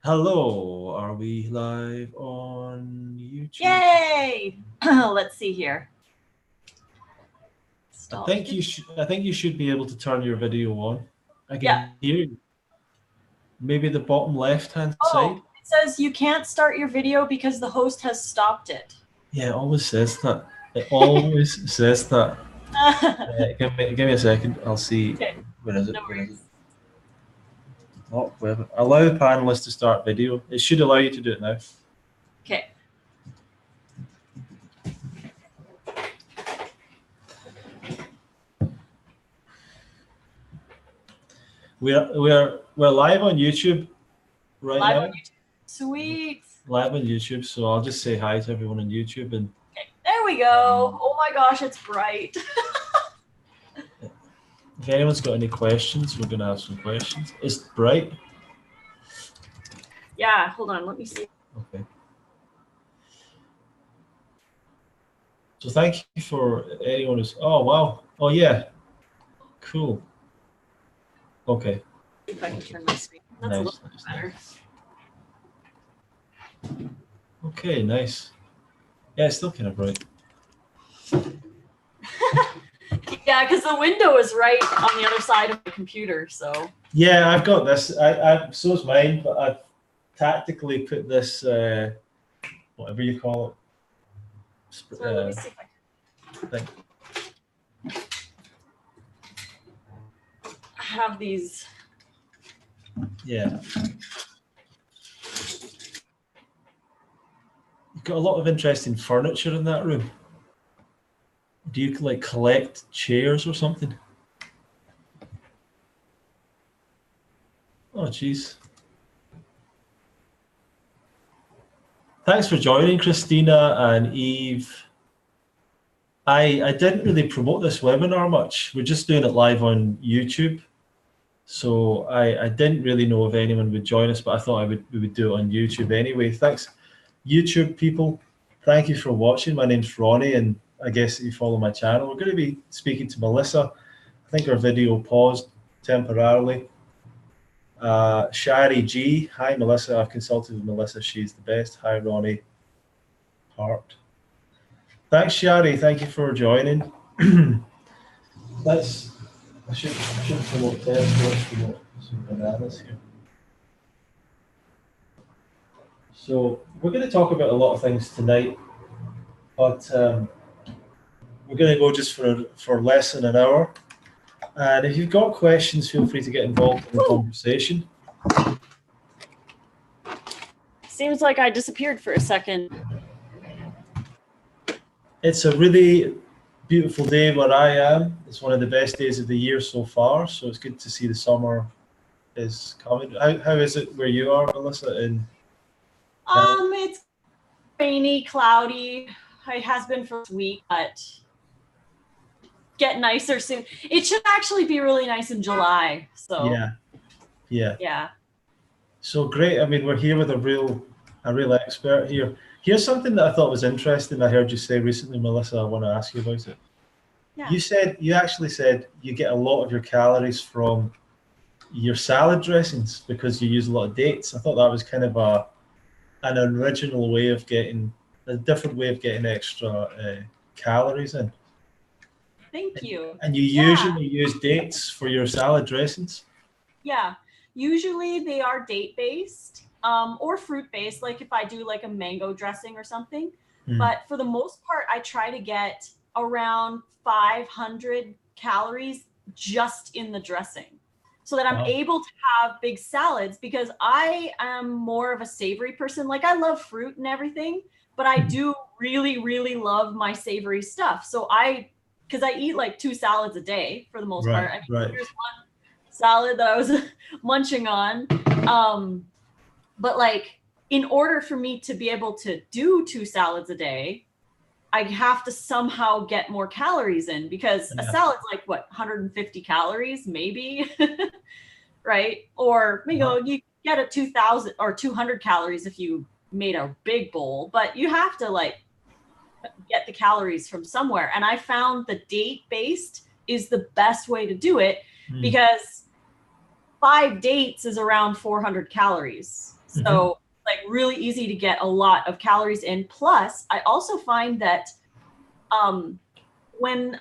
Hello, are we live on YouTube? Yay! Let's see here. I think you should be able to turn your video on. I can Yeah. hear you. Maybe the bottom left-hand side. Oh, it says you can't start your video because the host has stopped it. Yeah, it always says that. It always says that. Give me a second. I'll see. Okay. Where is it? No Where is it? worries. Oh, whatever. Allow panelists to start video. It should allow you to do it now. Okay. We're live on YouTube right Live now. on YouTube. Sweet. Live on YouTube, so I'll just say hi to everyone on YouTube and. Okay. There we go. Oh my gosh, it's bright. If anyone's got any questions, we're going to have some questions. It's bright. Yeah, hold on. Let me see. Okay. So thank you for anyone who's. Oh wow. Oh yeah. Cool. Okay. If I can turn my screen. That's a little better. Okay, nice. Yeah, it's still kind of bright. Yeah, because the window is right on the other side of the computer, so. Yeah, I've got this. So is mine, but I've tactically put this, whatever you call it. So let me see if I have these. Yeah. You've got a lot of interesting furniture in that room. Do you like collect chairs or something? Oh, geez. Thanks for joining, Christina and Eve. I didn't really promote this webinar much. We're just doing it live on YouTube. So I didn't really know if anyone would join us, but I thought we would do it on YouTube anyway. Thanks, YouTube people. Thank you for watching. My name's Ronnie, and I guess you follow my channel. We're going to be speaking to Melissa. I think our video paused temporarily. Shari G. Hi, Melissa. I've consulted with Melissa. She's the best. Hi, Ronnie. Heart. Thanks, Shari. Thank you for joining. I should promote this. Let's promote some bananas here. So we're going to talk about a lot of things tonight, but we're going to go just for less than an hour. And if you've got questions, feel free to get involved in the conversation. Seems like I disappeared for a second. It's a really beautiful day where I am. It's one of the best days of the year so far, so it's good to see the summer is coming. How is it where you are, Melissa? It's rainy, cloudy. It has been for a week, but get nicer soon. It should actually be really nice in July. So yeah. So great. I mean, we're here with a real expert here. Here's something that I thought was interesting. I heard you say recently, Melissa. I want to ask you about it. Yeah. You actually said you get a lot of your calories from your salad dressings because you use a lot of dates. I thought that was kind of an original way of getting a different way of getting extra calories in. Thank you. And you usually use dates for your salad dressings? Yeah, usually they are date-based or fruit-based, like if I do like a mango dressing or something. But for the most part, I try to get around 500 calories just in the dressing so that I'm able to have big salads, because I am more of a savory person. Like I love fruit and everything, but I do really, really love my savory stuff. So because I eat like 2 salads a day for the most part. I mean, here's one salad that I was munching on. But like, in order for me to be able to do 2 salads a day, I have to somehow get more calories in, because a salad's like what, 150 calories, maybe, right? Or you get a 2,000 or 200 calories if you made a big bowl, but you have to like get the calories from somewhere. And I found the date-based is the best way to do it because 5 dates is around 400 calories. So like really easy to get a lot of calories in. Plus, I also find that when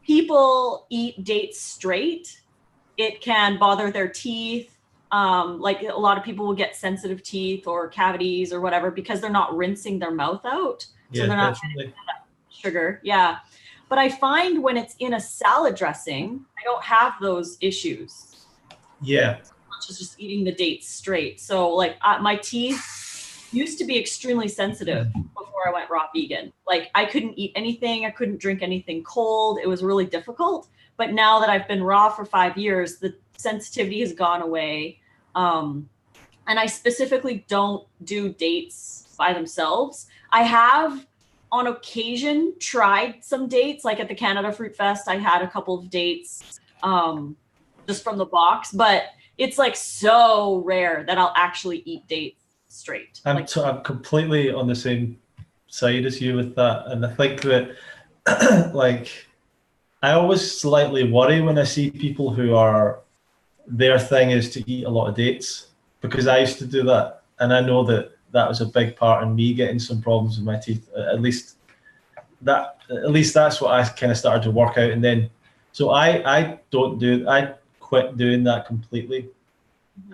people eat dates straight, it can bother their teeth. Like a lot of people will get sensitive teeth or cavities or whatever because they're not rinsing their mouth out. So they're not getting sugar. Yeah. But I find when it's in a salad dressing, I don't have those issues. Yeah. Much as just eating the dates straight. So like my teeth used to be extremely sensitive before I went raw vegan. Like I couldn't eat anything. I couldn't drink anything cold. It was really difficult. But now that I've been raw for 5 years, the sensitivity has gone away. And I specifically don't do dates by themselves. I have on occasion tried some dates, like at the Canada Fruit Fest, I had a couple of dates just from the box, but it's like so rare that I'll actually eat dates straight. I'm completely on the same side as you with that. And I think that like, I always slightly worry when I see people who are, their thing is to eat a lot of dates, because I used to do that. And I know that that was a big part in me getting some problems with my teeth. At least that's what I kind of started to work out. And then, so I quit doing that completely.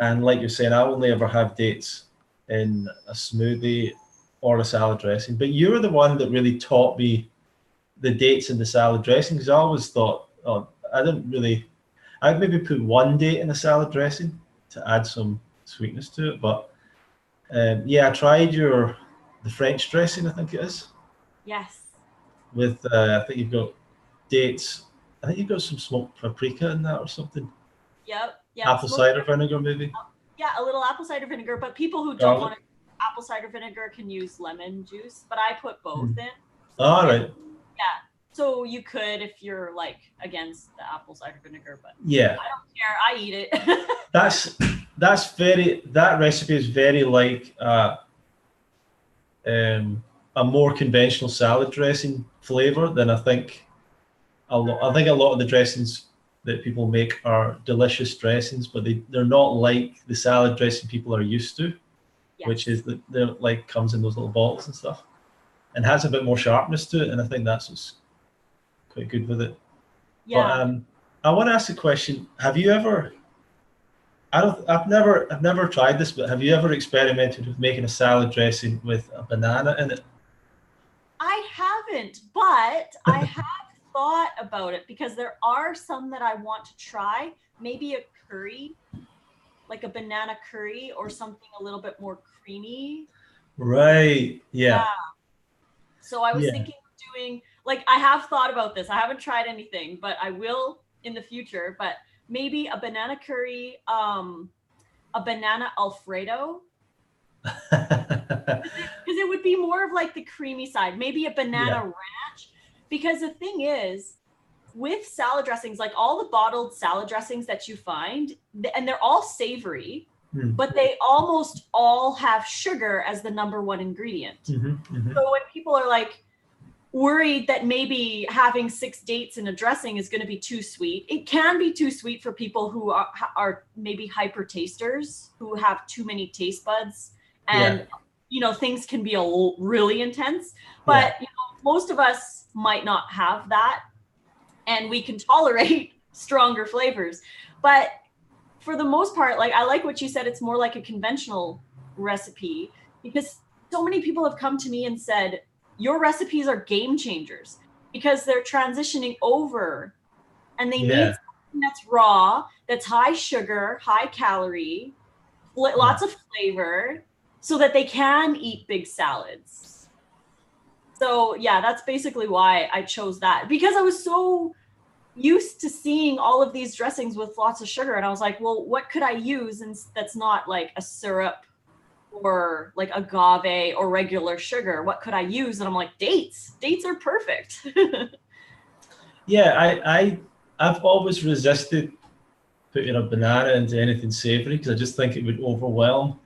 And like you're saying, I only ever have dates in a smoothie or a salad dressing. But you were the one that really taught me the dates in the salad dressing, because I always thought, I'd maybe put one date in a salad dressing to add some sweetness to it. But I tried the French dressing, I think it is. Yes. With I think you've got dates. I think you've got some smoked paprika in that or something. Yep. Apple cider vinegar, maybe. Yeah, a little apple cider vinegar. But people who don't want apple cider vinegar can use lemon juice. But I put both in. All right. Yeah. So you could if you're like against the apple cider vinegar, but yeah, I don't care. I eat it. that recipe is very like a more conventional salad dressing flavor than I think a lot of the dressings that people make are delicious dressings, but they're not like the salad dressing people are used to, which is that they're like comes in those little bottles and stuff, and has a bit more sharpness to it, and I think that's what's quite good with it. Yeah. But I want to ask a question. Have you ever? I've never tried this, but have you ever experimented with making a salad dressing with a banana in it? I haven't, but I have thought about it because there are some that I want to try. Maybe a curry, like a banana curry or something a little bit more creamy. Right. Yeah. So I was thinking of doing, like, I have thought about this. I haven't tried anything, but I will in the future. But maybe a banana curry, a banana Alfredo. Because it would be more of like the creamy side. Maybe a banana ranch. Because the thing is, with salad dressings, like all the bottled salad dressings that you find, and they're all savory, but they almost all have sugar as the number one ingredient. So when people are like worried that maybe having 6 dates in a dressing is going to be too sweet, it can be too sweet for people who are maybe hyper tasters, who have too many taste buds, and things can be really intense. But most of us might not have that, and we can tolerate stronger flavors. But for the most part, like I like what you said, it's more like a conventional recipe, because so many people have come to me and said, your recipes are game changers because they're transitioning over and they need something that's raw, that's high sugar, high calorie, lots of flavor, so that they can eat big salads. So that's basically why I chose that, because I was so used to seeing all of these dressings with lots of sugar. And I was like, well, what could I use that's not like a syrup or like agave or regular sugar? What could I use? And I'm like, dates are perfect. I've always resisted putting a banana into anything savory because I just think it would overwhelm.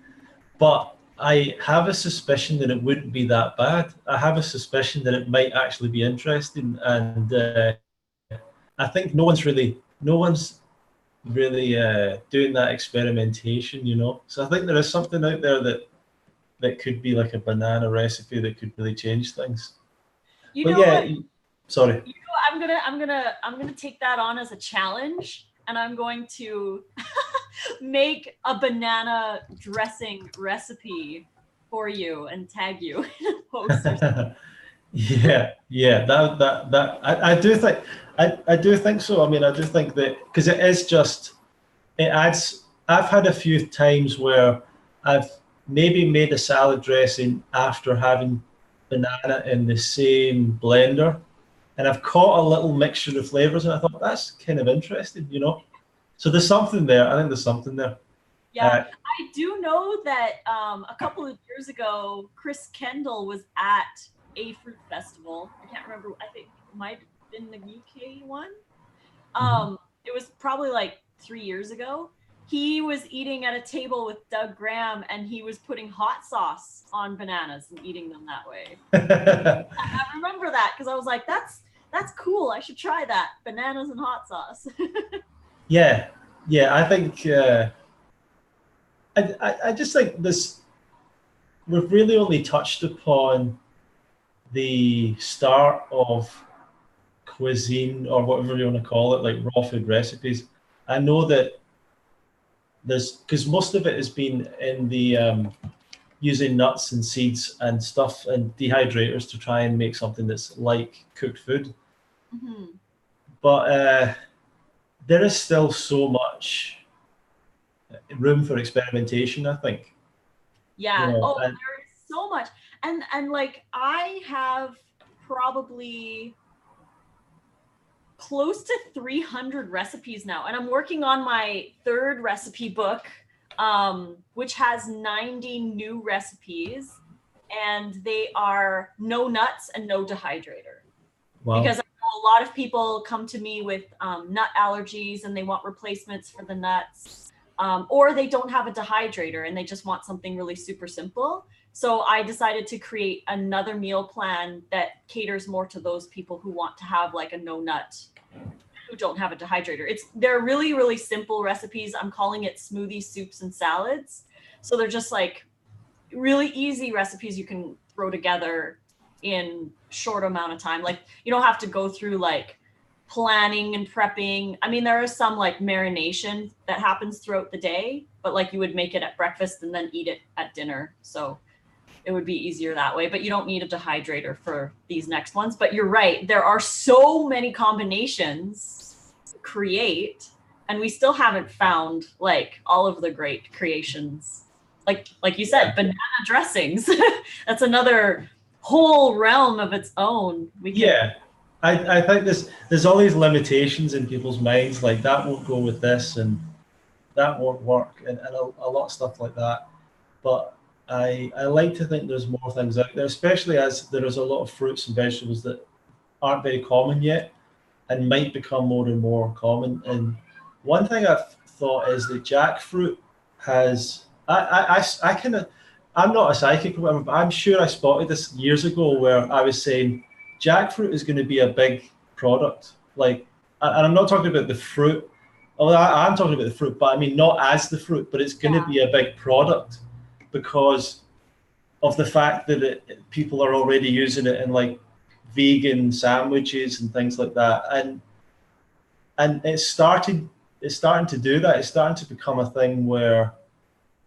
But I have a suspicion that it wouldn't be that bad. I have a suspicion that it might actually be interesting, and I think no one's really doing that experimentation, you know. So I think there is something out there that could be like a banana recipe that could really change things. You But know yeah, what? sorry. You know, I'm gonna take that on as a challenge, and I'm going to make a banana dressing recipe for you and tag you in a post or something. Yeah. I do think so. I mean, I do think that because it adds. I've had a few times where I've maybe made a salad dressing after having banana in the same blender, and I've caught a little mixture of flavors, and I thought that's kind of interesting, you know. So there's something there. I think there's something there. Yeah, Uh, I do know that a couple of years ago, Chris Kendall was at a fruit festival. I can't remember. I think it might have been the UK one. mhm. It was probably like 3 years ago. He was eating at a table with Doug Graham, and he was putting hot sauce on bananas and eating them that way. I remember that because I was like, that's cool. I should try that. Bananas and hot sauce. Yeah, yeah. I think I just think this. We've really only touched upon the start of cuisine or whatever you want to call it, like raw food recipes. I know that there's because most of it has been in the using nuts and seeds and stuff and dehydrators to try and make something that's like cooked food. Mhm. But there is still so much room for experimentation, I think. You Yeah. know, Oh, and there is so much. And like I have probably close to 300 recipes now, and I'm working on my third recipe book, which has 90 new recipes, and they are no nuts and no dehydrator. wow. Because I know a lot of people come to me with nut allergies and they want replacements for the nuts, or they don't have a dehydrator and they just want something really super simple. So I decided to create another meal plan that caters more to those people who want to have like a no nut, who don't have a dehydrator. They're really, really simple recipes. I'm calling it smoothie soups and salads. So they're just like really easy recipes you can throw together in short amount of time. Like you don't have to go through like planning and prepping. I mean, there is some like marination that happens throughout the day, but like you would make it at breakfast and then eat it at dinner. So it would be easier that way, but you don't need a dehydrator for these next ones. But you're right, there are so many combinations to create, and we still haven't found like all of the great creations. Like you said, Yeah. banana dressings. That's another whole realm of its own. We could. Yeah. I think there's all these limitations in people's minds, like that won't go with this and that won't work and a lot of stuff like that. But I like to think there's more things out there, especially as there is a lot of fruits and vegetables that aren't very common yet and might become more and more common. And one thing I've thought is that jackfruit has I kind of I'm not a psychic or whatever, but I'm sure I spotted this years ago where I was saying jackfruit is going to be a big product. Like, and I'm not talking about the fruit. Well, I'm talking about the fruit, but I mean not as the fruit, but it's going to Yeah. be a big product because of the fact that people are already using it in like vegan sandwiches and things like that, and it's starting to do that. It's starting to become a thing where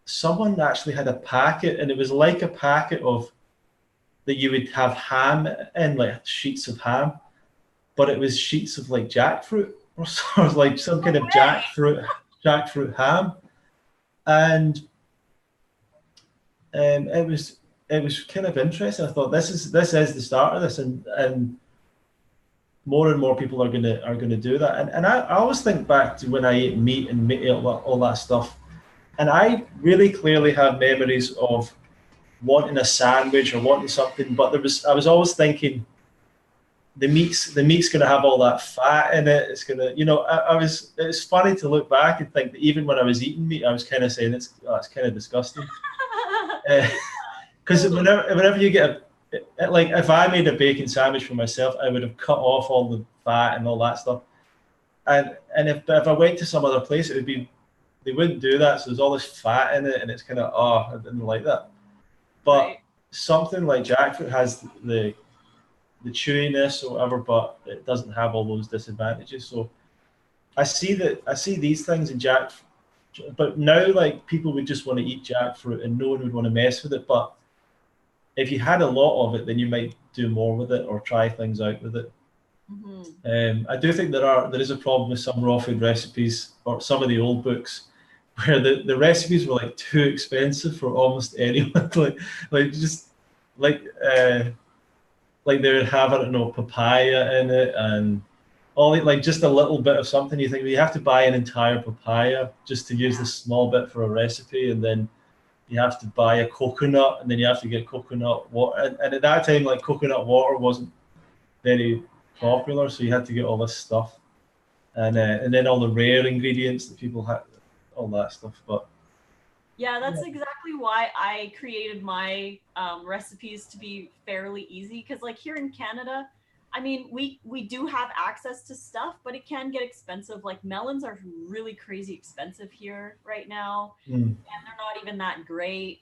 someone actually had a packet, and it was like a packet of that you would have ham in, like sheets of ham, but it was sheets of like jackfruit or sort of like some kind of jackfruit ham, and it was kind of interesting. I thought this is the start of this, and more and more people are gonna do that. And I always think back to when I ate meat and meat, all that stuff, and I really clearly have memories of wanting a sandwich or wanting something, but I was always thinking the meat's gonna have all that fat in it. It's gonna, it's funny to look back and think that even when I was eating meat, I was kind of saying it's kind of disgusting. Because whenever you get like if I made a bacon sandwich for myself, I would have cut off all the fat and all that stuff. And if I went to some other place, it would be they wouldn't do that. So there's all this fat in it, and it's kind of I didn't like that. But something like jackfruit has the chewiness or whatever, but it doesn't have all those disadvantages. So I see these things in jackfruit, but now like people would just want to eat jackfruit and no one would want to mess with it. But if you had a lot of it, then you might do more with it or try things out with it. I do think there is a problem with some raw food recipes or some of the old books where the recipes were like too expensive for almost anyone. Like they would have, I don't know, papaya in it and all like just a little bit of something. You think, well, you have to buy an entire papaya just to use this small bit for a recipe, and then you have to buy a coconut, and then you have to get coconut water. And at that time, like coconut water wasn't very popular, so you had to get all this stuff, and then all the rare ingredients that people had, all that stuff. But yeah, that's exactly why I created my recipes to be fairly easy. Because like here in Canada, I mean, we do have access to stuff, but it can get expensive. Like melons are really crazy expensive here right now, and they're not even that great.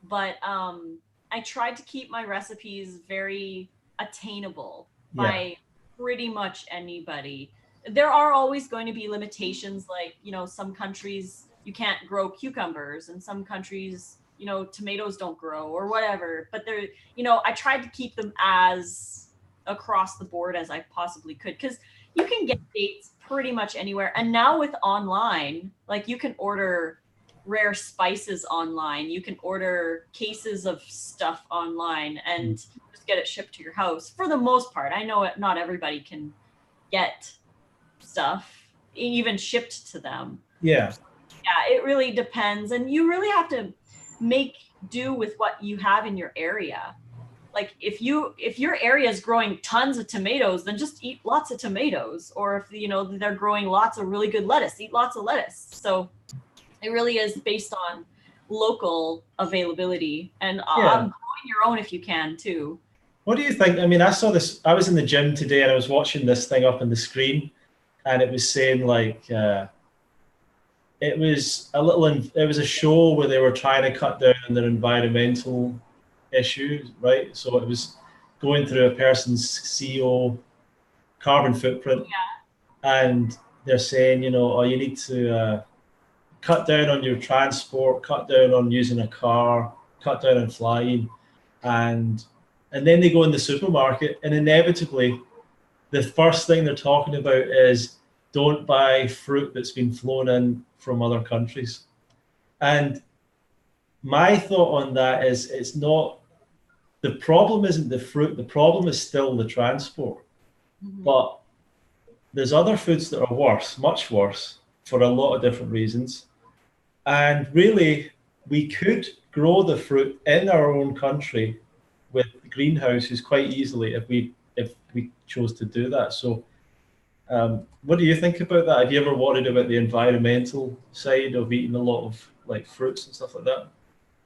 But I tried to keep my recipes very attainable by pretty much anybody. There are always going to be limitations, like, you know, some countries you can't grow cucumbers, and some countries, you know, tomatoes don't grow or whatever. But they're, you know, I tried to keep them as across the board as I possibly could, because you can get dates pretty much anywhere. And now with online, like you can order rare spices online, you can order cases of stuff online and just get it shipped to your house for the most part. I know not everybody can get stuff even shipped to them. Yeah, it really depends, and you really have to make do with what you have in your area. Like if your area is growing tons of tomatoes, then just eat lots of tomatoes. Or if, you know, they're growing lots of really good lettuce, eat lots of lettuce. So it really is based on local availability, and growing your own if you can too. What do you think? I mean, I saw this. I was in the gym today and I was watching this thing up on the screen, and it was saying like it was a show where they were trying to cut down on their environmental issues, right? So it was going through a person's CO carbon footprint, and they're saying, you know, you need to cut down on your transport, cut down on using a car, cut down on flying, and then they go in the supermarket, and inevitably the first thing they're talking about is don't buy fruit that's been flown in from other countries. And my thought on that is, it's not, the problem isn't the fruit, the problem is still the transport. But there's other foods that are worse, much worse, for a lot of different reasons. And really, we could grow the fruit in our own country with greenhouses quite easily if we chose to do that. So what do you think about that? Have you ever worried about the environmental side of eating a lot of like fruits and stuff like that?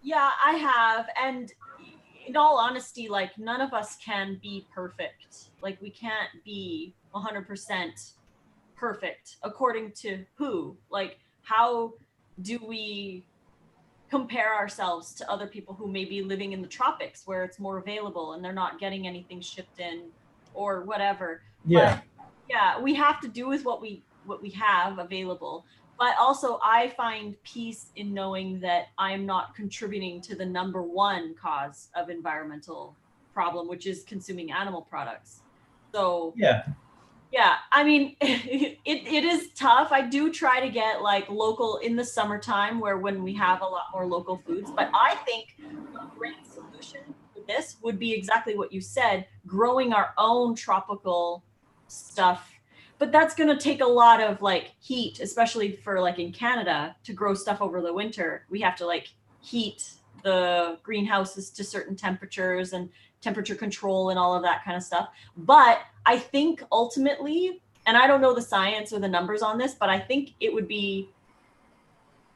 Yeah, I have. And in all honesty, like none of us can be perfect. Like we can't be 100% perfect according to who? Like how do we compare ourselves to other people who may be living in the tropics where it's more available and they're not getting anything shipped in or whatever? But yeah, we have to do with what we have available. But also I find peace in knowing that I am not contributing to the number one cause of environmental problem, which is consuming animal products. So yeah, I mean, it is tough. I do try to get like local in the summertime when we have a lot more local foods. But I think a great solution for this would be exactly what you said, growing our own tropical stuff. But that's going to take a lot of like heat, especially for like in Canada, to grow stuff over the winter. We have to like heat the greenhouses to certain temperatures and temperature control and all of that kind of stuff. But I think ultimately, and I don't know the science or the numbers on this, but I think it would be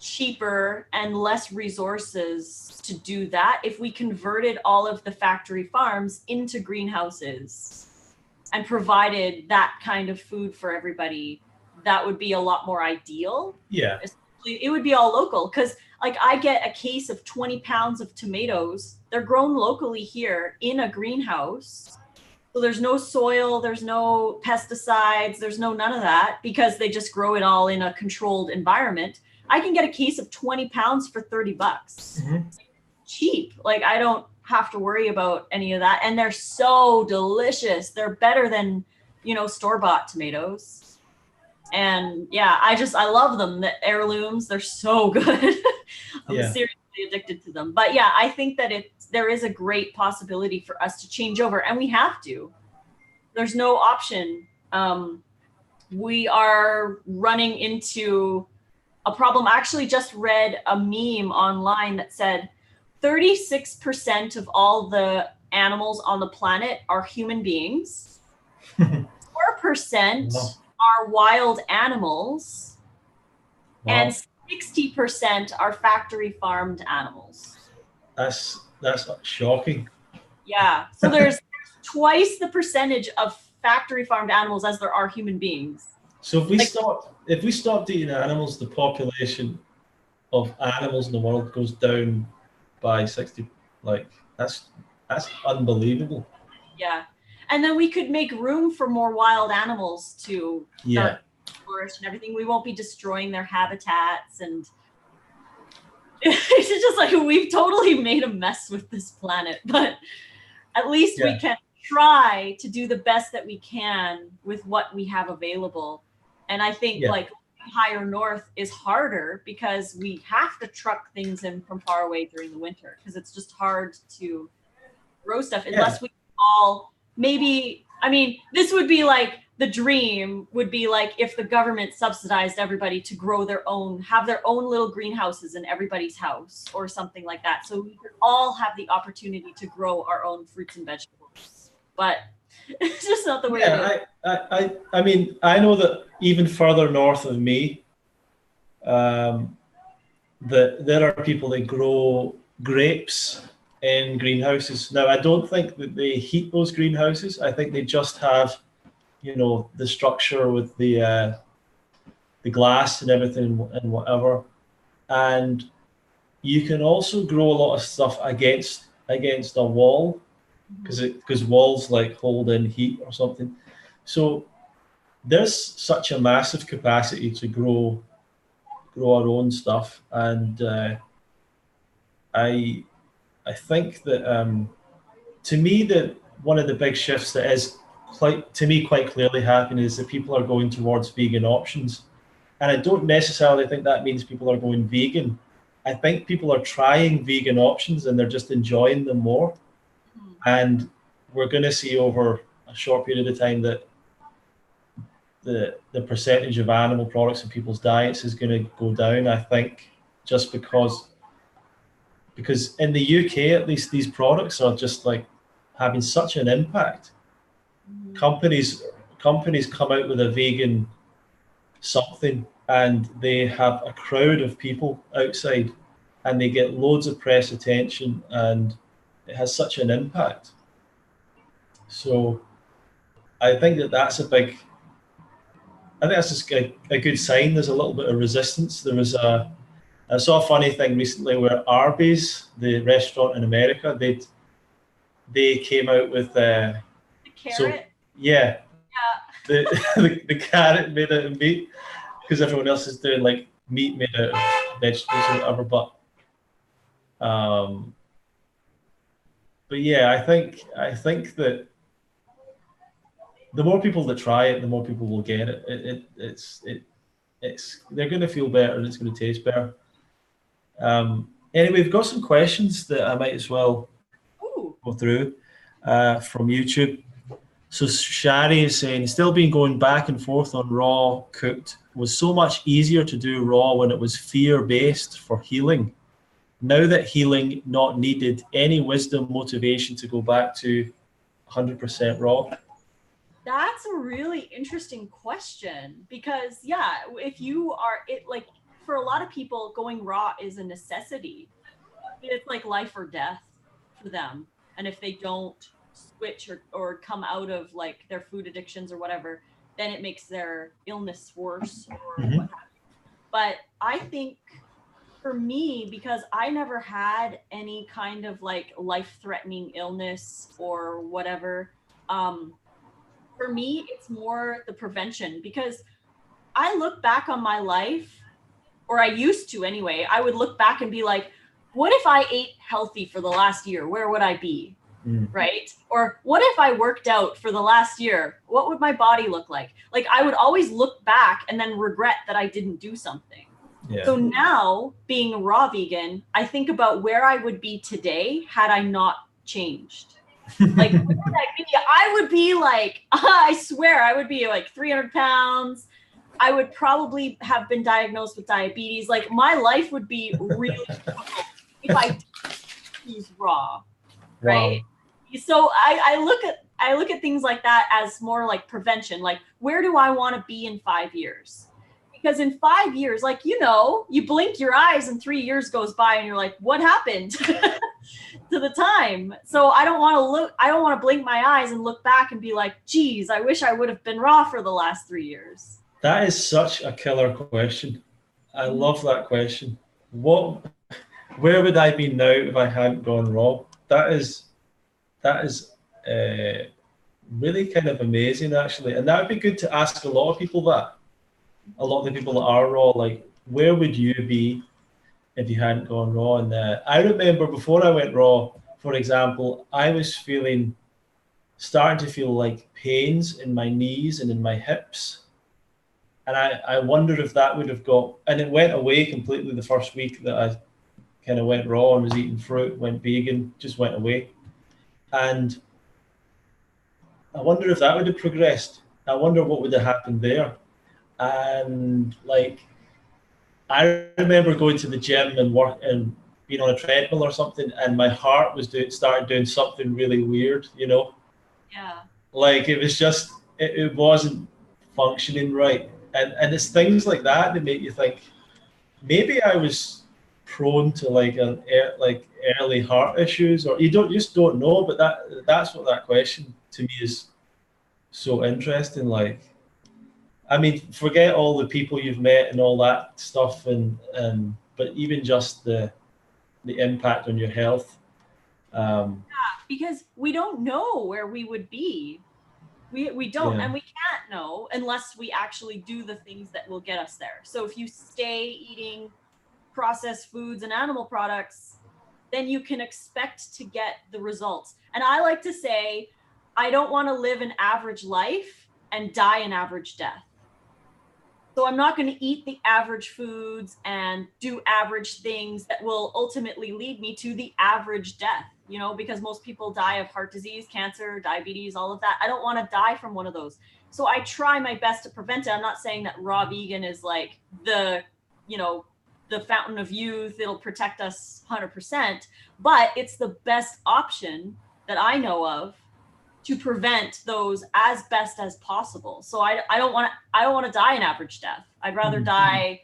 cheaper and less resources to do that if we converted all of the factory farms into greenhouses and provided that kind of food for everybody. That would be a lot more ideal. Yeah. It would be all local, because like I get a case of 20 pounds of tomatoes. They're grown locally here in a greenhouse. So there's no soil, there's no pesticides, there's no none of that, because they just grow it all in a controlled environment. I can get a case of 20 pounds for 30 bucks. Mm-hmm. Cheap. Like I don't have to worry about any of that. And they're so delicious. They're better than, store-bought tomatoes. And yeah, I love them. The heirlooms, they're so good. I'm seriously addicted to them. But yeah, I think that there is a great possibility for us to change over, and we have to. There's no option. We are running into a problem. I actually just read a meme online that said 36% of all the animals on the planet are human beings. 4% are wild animals, and 60% are factory farmed animals. That's shocking. Yeah. So there's twice the percentage of factory farmed animals as there are human beings. So if we stopped eating animals, the population of animals in the world goes down by 60. Like that's unbelievable. Yeah. And then we could make room for more wild animals to flourish and everything. We won't be destroying their habitats, and it's just like we've totally made a mess with this planet, but at least we can try to do the best that we can with what we have available. And I think like higher north is harder because we have to truck things in from far away during the winter, because it's just hard to grow stuff unless we all this would be like the dream would be like if the government subsidized everybody to grow have their own little greenhouses in everybody's house or something like that. So we could all have the opportunity to grow our own fruits and vegetables. But it's just not the way it is. I mean, I know that even further north of me, that there are people that grow grapes in greenhouses. Now, I don't think that they heat those greenhouses. I think they just have, the structure with the glass and everything and whatever. And you can also grow a lot of stuff against a wall, because walls like hold in heat or something. So there's such a massive capacity to grow our own stuff, and I think that to me that one of the big shifts that is quite clearly happening is that people are going towards vegan options, and I don't necessarily think that means people are going vegan. I think people are trying vegan options and they're just enjoying them more. And we're going to see over a short period of time that the percentage of animal products in people's diets is going to go down, I think, just because in the UK, at least, these products are just like having such an impact. Companies come out with a vegan something and they have a crowd of people outside and they get loads of press attention and it has such an impact. So I think that's just a good sign. There's a little bit of resistance. I saw a funny thing recently where Arby's, the restaurant in America, they came out with the carrot. The carrot made out of meat, because everyone else is doing like meat made out of vegetables or whatever. But yeah, I think that the more people that try it, the more people will get it. They're going to feel better and it's going to taste better. Anyway, we've got some questions that I might as well go through from YouTube. So Shari is saying, still been going back and forth on raw cooked. Was so much easier to do raw when it was fear-based for healing. Now that healing not needed, any wisdom, motivation to go back to 100% raw? That's a really interesting question, because if you are for a lot of people, going raw is a necessity. It's like life or death for them. And if they don't switch or come out of like their food addictions or whatever, then it makes their illness worse or what have you. But I think for me, because I never had any kind of like life-threatening illness or whatever, for me, it's more the prevention, because I look back on my life, or I used to anyway, I would look back and be like, what if I ate healthy for the last year? Where would I be? Right? Or what if I worked out for the last year? What would my body look like? Like, I would always look back and then regret that I didn't do something. Yeah. So now, being a raw vegan, I think about where I would be today had I not changed. Like, where would I be? I would be like, I swear, I would be like 300 pounds. I would probably have been diagnosed with diabetes. Like, my life would be really difficult if I didn't choose raw, right? Wow. So I look at things like that as more like prevention. Like, where do I want to be in 5 years? Because in 5 years, like, you know, you blink your eyes and 3 years goes by and you're like, what happened to the time? So I don't want to blink my eyes and look back and be like, geez, I wish I would have been raw for the last 3 years. That is such a killer question. I love that question. Where would I be now if I hadn't gone raw? That is really kind of amazing, actually. And that would be good to ask a lot of people that. A lot of the people that are raw, like, where would you be if you hadn't gone raw? And I remember before I went raw, for example, I was starting to feel like pains in my knees and in my hips. And I wondered if that would have and it went away completely the first week that I kind of went raw and was eating fruit, went vegan, just went away. And I wonder if that would have progressed. I wonder what would have happened there. And like, I remember going to the gym and work and being on a treadmill or something, and my heart was started doing something really weird, you know? Yeah. Like, it was just, it wasn't functioning right. And it's things like that make you think, maybe I was prone to like early heart issues, or you just don't know. But that's what that question to me is so interesting. Like, I mean, forget all the people you've met and all that stuff, but even just the impact on your health. Yeah, because we don't know where we would be. We don't, and we can't know unless we actually do the things that will get us there. So if you stay eating processed foods and animal products, then you can expect to get the results. And I like to say, I don't want to live an average life and die an average death. So I'm not going to eat the average foods and do average things that will ultimately lead me to the average death, you know, because most people die of heart disease, cancer, diabetes, all of that. I don't want to die from one of those. So I try my best to prevent it. I'm not saying that raw vegan is like the fountain of youth. It'll protect us 100%, but it's the best option that I know of to prevent those as best as possible. So I don't want to die an average death. I'd rather die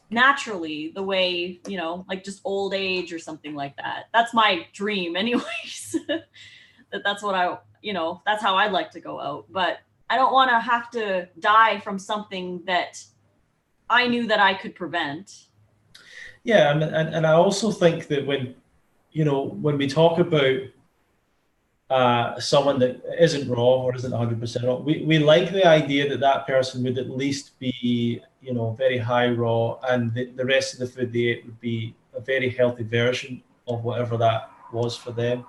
naturally, the way, you know, like just old age or something like that. That's my dream anyways. that's what that's how I'd like to go out. But I don't want to have to die from something that I knew that I could prevent. Yeah, and I also think that when we talk about someone that isn't raw or isn't 100% raw, we like the idea that person would at least be, you know, very high raw, and the rest of the food they ate would be a very healthy version of whatever that was for them.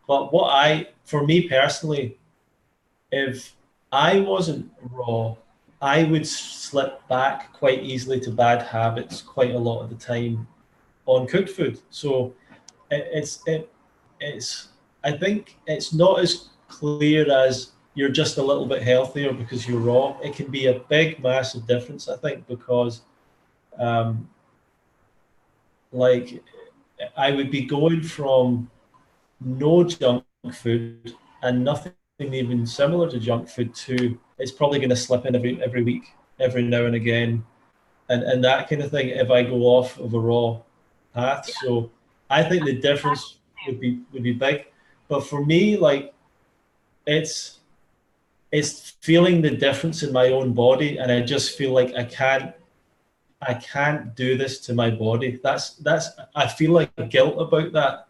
But for me personally, if I wasn't raw, I would slip back quite easily to bad habits quite a lot of the time on cooked food. So it's I think it's not as clear as you're just a little bit healthier because you're raw. It can be a big, massive difference, I think, because like I would be going from no junk food and nothing even similar to junk food to it's probably going to slip in every week, every now and again, and that kind of thing if I go off of a raw path. So I think the difference would be big. But for me, like it's feeling the difference in my own body, and I just feel like I can't do this to my body. That's I feel like guilt about that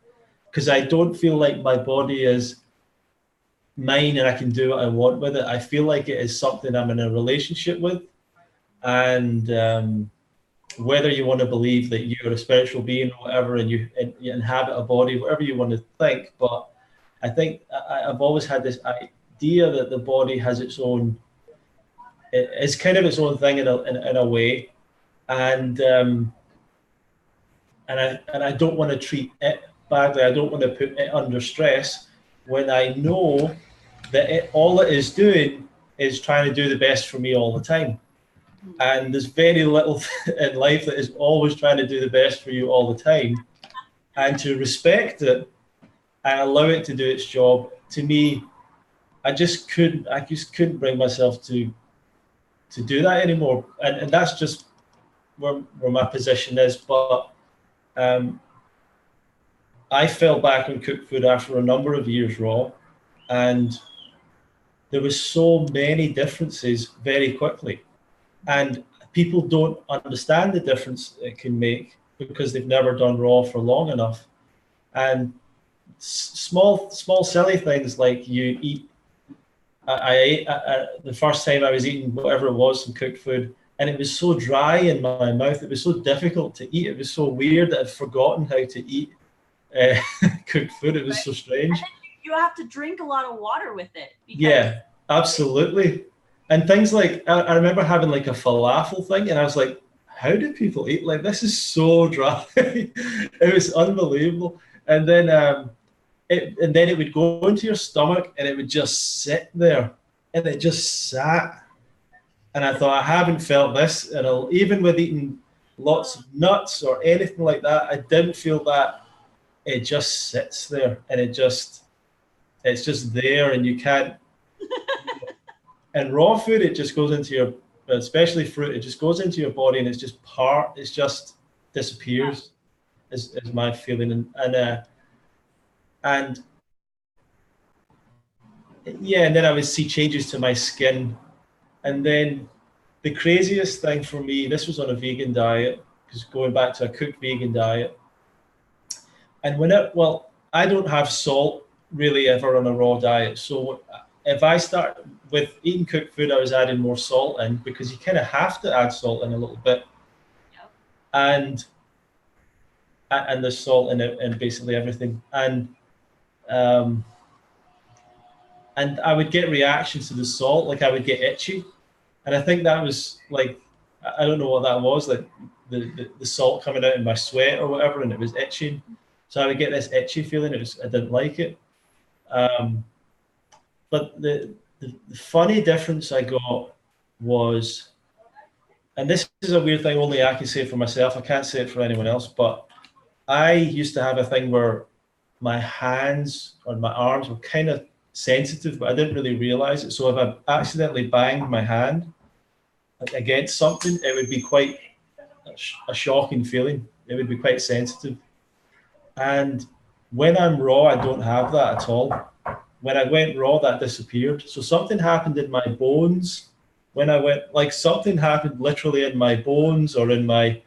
because I don't feel like my body is mine and I can do what I want with it. I feel like it is something I'm in a relationship with, and whether you want to believe that you're a spiritual being or whatever, and you inhabit a body, whatever you want to think, but I think I've always had this idea that the body has its own, it's kind of its own thing in a way, and I don't want to treat it badly. I don't want to put it under stress when I know that all it is doing is trying to do the best for me all the time. And there's very little in life that is always trying to do the best for you all the time. And to respect it and allow it to do its job, to me, I just couldn't bring myself to do that anymore. And that's just where my position is. But I fell back on cooked food after a number of years raw, and there was so many differences very quickly. And people don't understand the difference it can make because they've never done raw for long enough. And small silly things like you eat. I ate the first time I was eating whatever it was, some cooked food, and it was so dry in my mouth. It was so difficult to eat. It was so weird that I'd forgotten how to eat cooked food. It was so strange. You have to drink a lot of water with it. Yeah, absolutely. And things like I remember having like a falafel thing, and I was like, "How do people eat like this? Is so dry." It was unbelievable. And then it would go into your stomach, and it would just sit there, and it just sat. And I thought, I haven't felt this, and even with eating lots of nuts or anything like that, I didn't feel that. It just sits there, and it's just there, and you can't. And raw food, it just goes into your, especially fruit, it just goes into your body, and it's just disappears. Is my feeling, and yeah, and then I would see changes to my skin, and then the craziest thing for me, this was on a vegan diet, because going back to a cooked vegan diet, and I don't have salt really ever on a raw diet, so if I start with eating cooked food, I was adding more salt in because you kind of have to add salt in a little bit, and there's salt in it and basically everything, and I would get reactions to the salt, like I would get itchy, and I think that was like, I don't know what that was, like the salt coming out in my sweat or whatever, and it was itching, so I would get this itchy feeling. I didn't like it, but the funny difference I got was, and this is a weird thing only I can say for myself, I can't say it for anyone else, but I used to have a thing where my hands or my arms were kind of sensitive, but I didn't really realize it. So if I accidentally banged my hand against something, it would be quite a shocking feeling. It would be quite sensitive. And when I'm raw, I don't have that at all. When I went raw, that disappeared. So something happened in my bones when I went, like something happened literally in my bones or in my,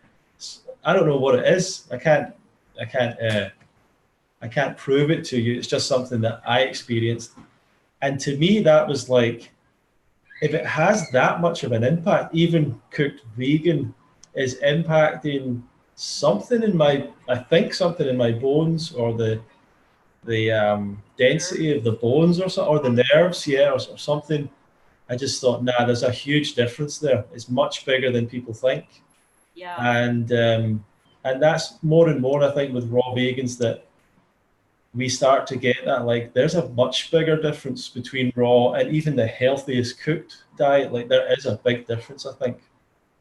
I don't know what it is. I can't prove it to you. It's just something that I experienced. And to me, that was like, if it has that much of an impact, even cooked vegan is impacting something in my, I think something in my bones or the density of the bones or something, or the nerves, yeah, or something. I just thought, nah, there's a huge difference there. It's much bigger than people think. Yeah. And that's more and more, I think, with raw vegans that we start to get that, like, there's a much bigger difference between raw and even the healthiest cooked diet. Like, there is a big difference, I think.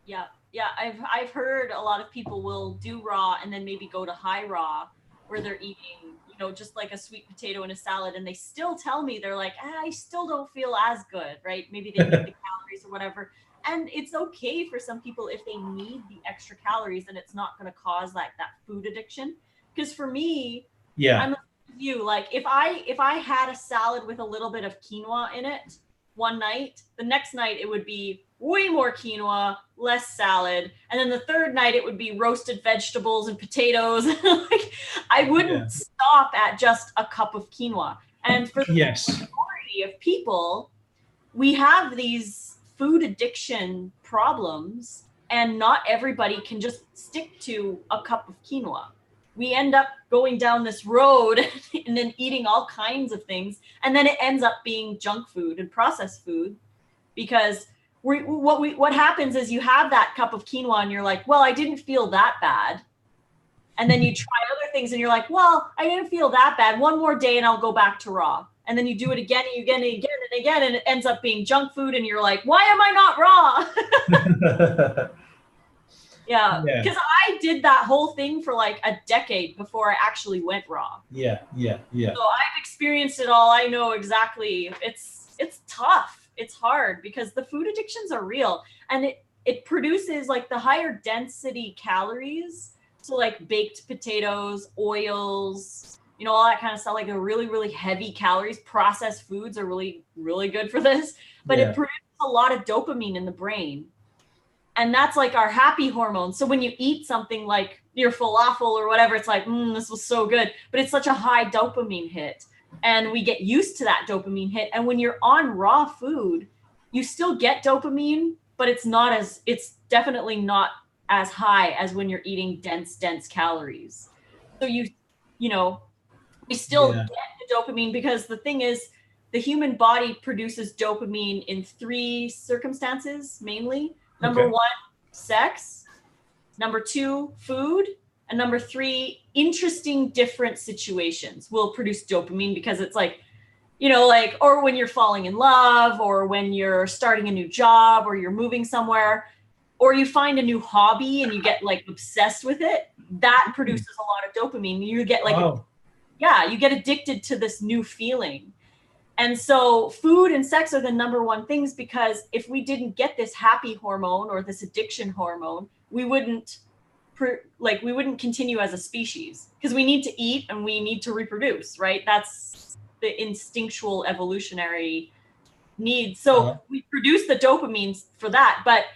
Yeah. Yeah. I've heard a lot of people will do raw and then maybe go to high raw where they're eating, just like a sweet potato in a salad. And they still tell me, they're like, I still don't feel as good, right? Maybe they think the calories or whatever. And it's okay for some people if they need the extra calories and it's not going to cause like that food addiction. Because for me, Yeah. I'm like you, like if I had a salad with a little bit of quinoa in it one night, the next night it would be way more quinoa, less salad, and then the third night it would be roasted vegetables and potatoes. Like I wouldn't stop at just a cup of quinoa. And for the majority of people, we have these food addiction problems, and not everybody can just stick to a cup of quinoa. We end up going down this road and then eating all kinds of things, and then it ends up being junk food and processed food because what happens is you have that cup of quinoa and you're like, well, I didn't feel that bad. And then you try other things and you're like, well, I didn't feel that bad. One more day and I'll go back to raw. And then you do it again and again and again and again, and it ends up being junk food. And you're like, why am I not raw? Yeah, because I did that whole thing for like a decade before I actually went raw. Yeah. So I've experienced it all. I know exactly. It's tough. It's hard because the food addictions are real, and it produces like the higher density calories. So like baked potatoes, oils, all that kind of stuff, like the really, really heavy calories. Processed foods are really, really good for this, but it produces a lot of dopamine in the brain. And that's like our happy hormone. So when you eat something like your falafel or whatever, it's like, this was so good, but it's such a high dopamine hit. And we get used to that dopamine hit. And when you're on raw food, you still get dopamine, but it's definitely not as high as when you're eating dense calories. So we still get the dopamine, because the thing is, the human body produces dopamine in 3 circumstances mainly. Number 1, sex. Number 2, food. And number 3, interesting different situations will produce dopamine, because it's like, or when you're falling in love, or when you're starting a new job, or you're moving somewhere, or you find a new hobby and you get like obsessed with it. That produces a lot of dopamine. You get like, you get addicted to this new feeling. And so food and sex are the number 1 things, because if we didn't get this happy hormone or this addiction hormone, we wouldn't continue as a species, because we need to eat and we need to reproduce, right? That's the instinctual evolutionary need. So we produce the dopamine for that, but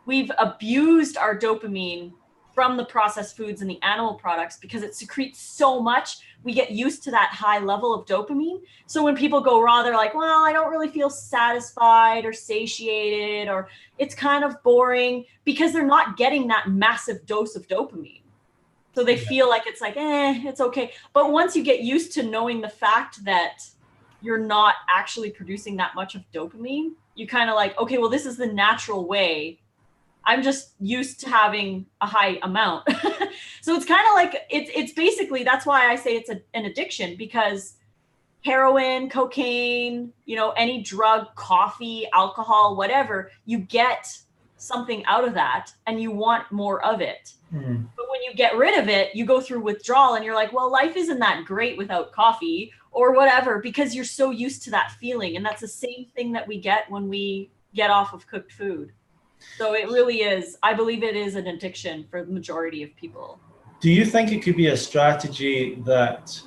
we've abused our dopamine from the processed foods and the animal products because it secretes so much. We get used to that high level of dopamine. So when people go raw, they're like, well, I don't really feel satisfied or satiated, or it's kind of boring, because they're not getting that massive dose of dopamine. So they feel like it's like, it's okay. But once you get used to knowing the fact that you're not actually producing that much of dopamine, you kind of like, okay, well, this is the natural way. I'm just used to having a high amount. So it's kind of like, it's basically, that's why I say it's an addiction, because heroin, cocaine, any drug, coffee, alcohol, whatever, you get something out of that and you want more of it. But when you get rid of it, you go through withdrawal and you're like, well, life isn't that great without coffee or whatever, because you're so used to that feeling. And that's the same thing that we get when we get off of cooked food. So it really is, I believe it is an addiction for the majority of people. Do you think it could be a strategy that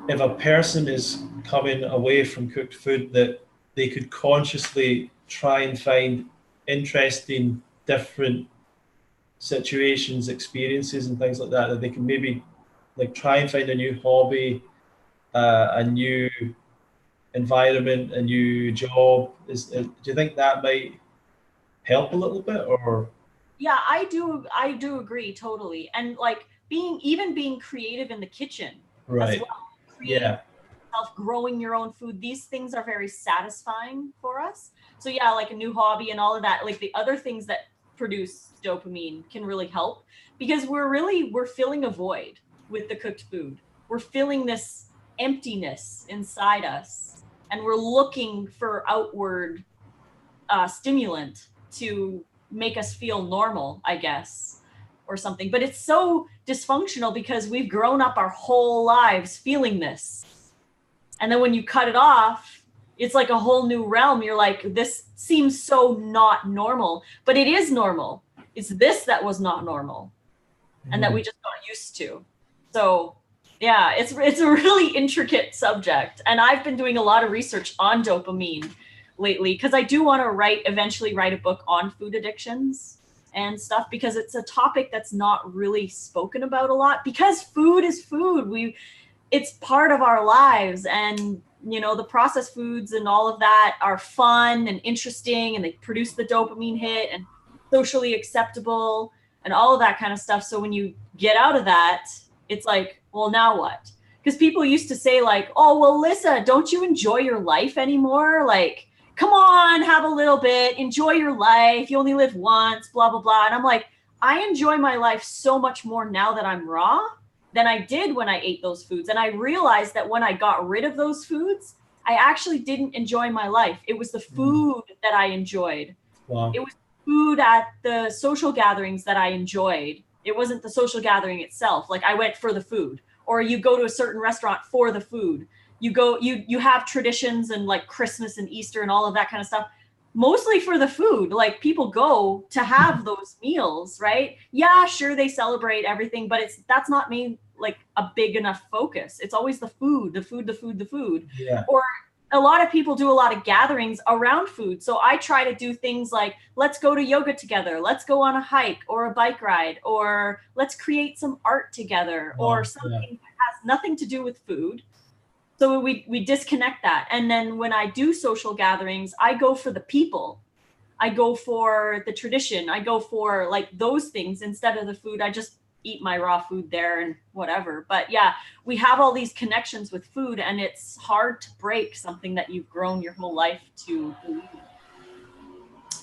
if a person is coming away from cooked food, that they could consciously try and find interesting, different situations, experiences and things like that they can maybe like try and find a new hobby, a new environment, a new job? Do you think that might help a little bit? Or I do agree totally. And like being creative in the kitchen, right, as well, growing your own food, these things are very satisfying for us. So like a new hobby and all of that, like the other things that produce dopamine can really help, because we're filling a void with the cooked food. We're filling this emptiness inside us, and we're looking for outward stimulant to make us feel normal, I guess, or something. But it's so dysfunctional because we've grown up our whole lives feeling this. And then when you cut it off, It's like a whole new realm. You're like, this seems so not normal, but it is normal. It's this that was not normal and that we just got used to. So yeah, it's a really intricate subject. And I've been doing a lot of research on dopamine lately because I do want to eventually write a book on food addictions and stuff, because it's a topic that's not really spoken about a lot, because food is food. It's part of our lives, and the processed foods and all of that are fun and interesting, and they produce the dopamine hit and socially acceptable and all of that kind of stuff. So when you get out of that, it's like, well, now what? Because people used to say like, oh, well, Lissa, don't you enjoy your life anymore? Like, come on, have a little bit, enjoy your life. You only live once, blah, blah, blah. And I'm like, I enjoy my life so much more now that I'm raw than I did when I ate those foods. And I realized that when I got rid of those foods, I actually didn't enjoy my life. It was the food that I enjoyed. Wow. It was food at the social gatherings that I enjoyed. It wasn't the social gathering itself. Like, I went for the food, or you go to a certain restaurant for the food. You have traditions and like Christmas and Easter and all of that kind of stuff, mostly for the food. Like, people go to have those meals, right? Yeah, sure, they celebrate everything, but that's not me like a big enough focus. It's always the food, the food, the food, the food. Yeah. Or a lot of people do a lot of gatherings around food. So I try to do things like, let's go to yoga together, let's go on a hike or a bike ride, or let's create some art together, or something that has nothing to do with food. So we disconnect that. And then when I do social gatherings, I go for the people. I go for the tradition. I go for like those things instead of the food. I just eat my raw food there and whatever. But yeah, we have all these connections with food, and it's hard to break something that you've grown your whole life to believe.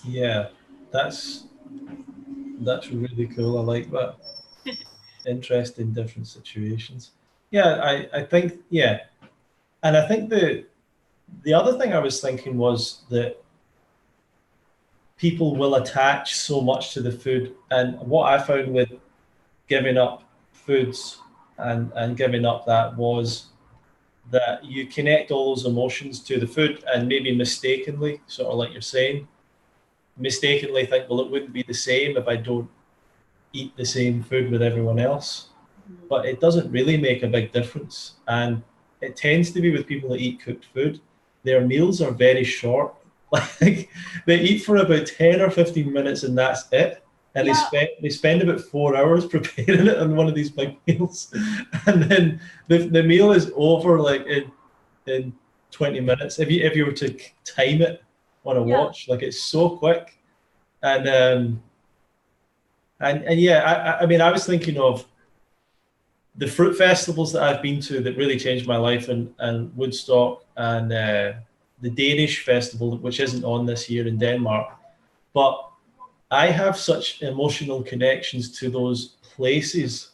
Yeah, that's really cool. I like that. Interesting, different situations. Yeah, I think, yeah. And I think the other thing I was thinking was that people will attach so much to the food. And what I found with giving up foods and giving up that was that you connect all those emotions to the food, and maybe mistakenly, sort of like you're saying, mistakenly think, well, it wouldn't be the same if I don't eat the same food with everyone else. But it doesn't really make a big difference. And it tends to be with people that eat cooked food. Their meals are very short. Like, they eat for about 10 or 15 minutes and that's it. And they spend about 4 hours preparing it on one of these big meals. And then the meal is over like in 20 minutes. If you were to time it on a watch, like, it's so quick. And yeah, I mean, I was thinking of the fruit festivals that I've been to that really changed my life, and Woodstock, and the Danish festival, which isn't on this year in Denmark. But I have such emotional connections to those places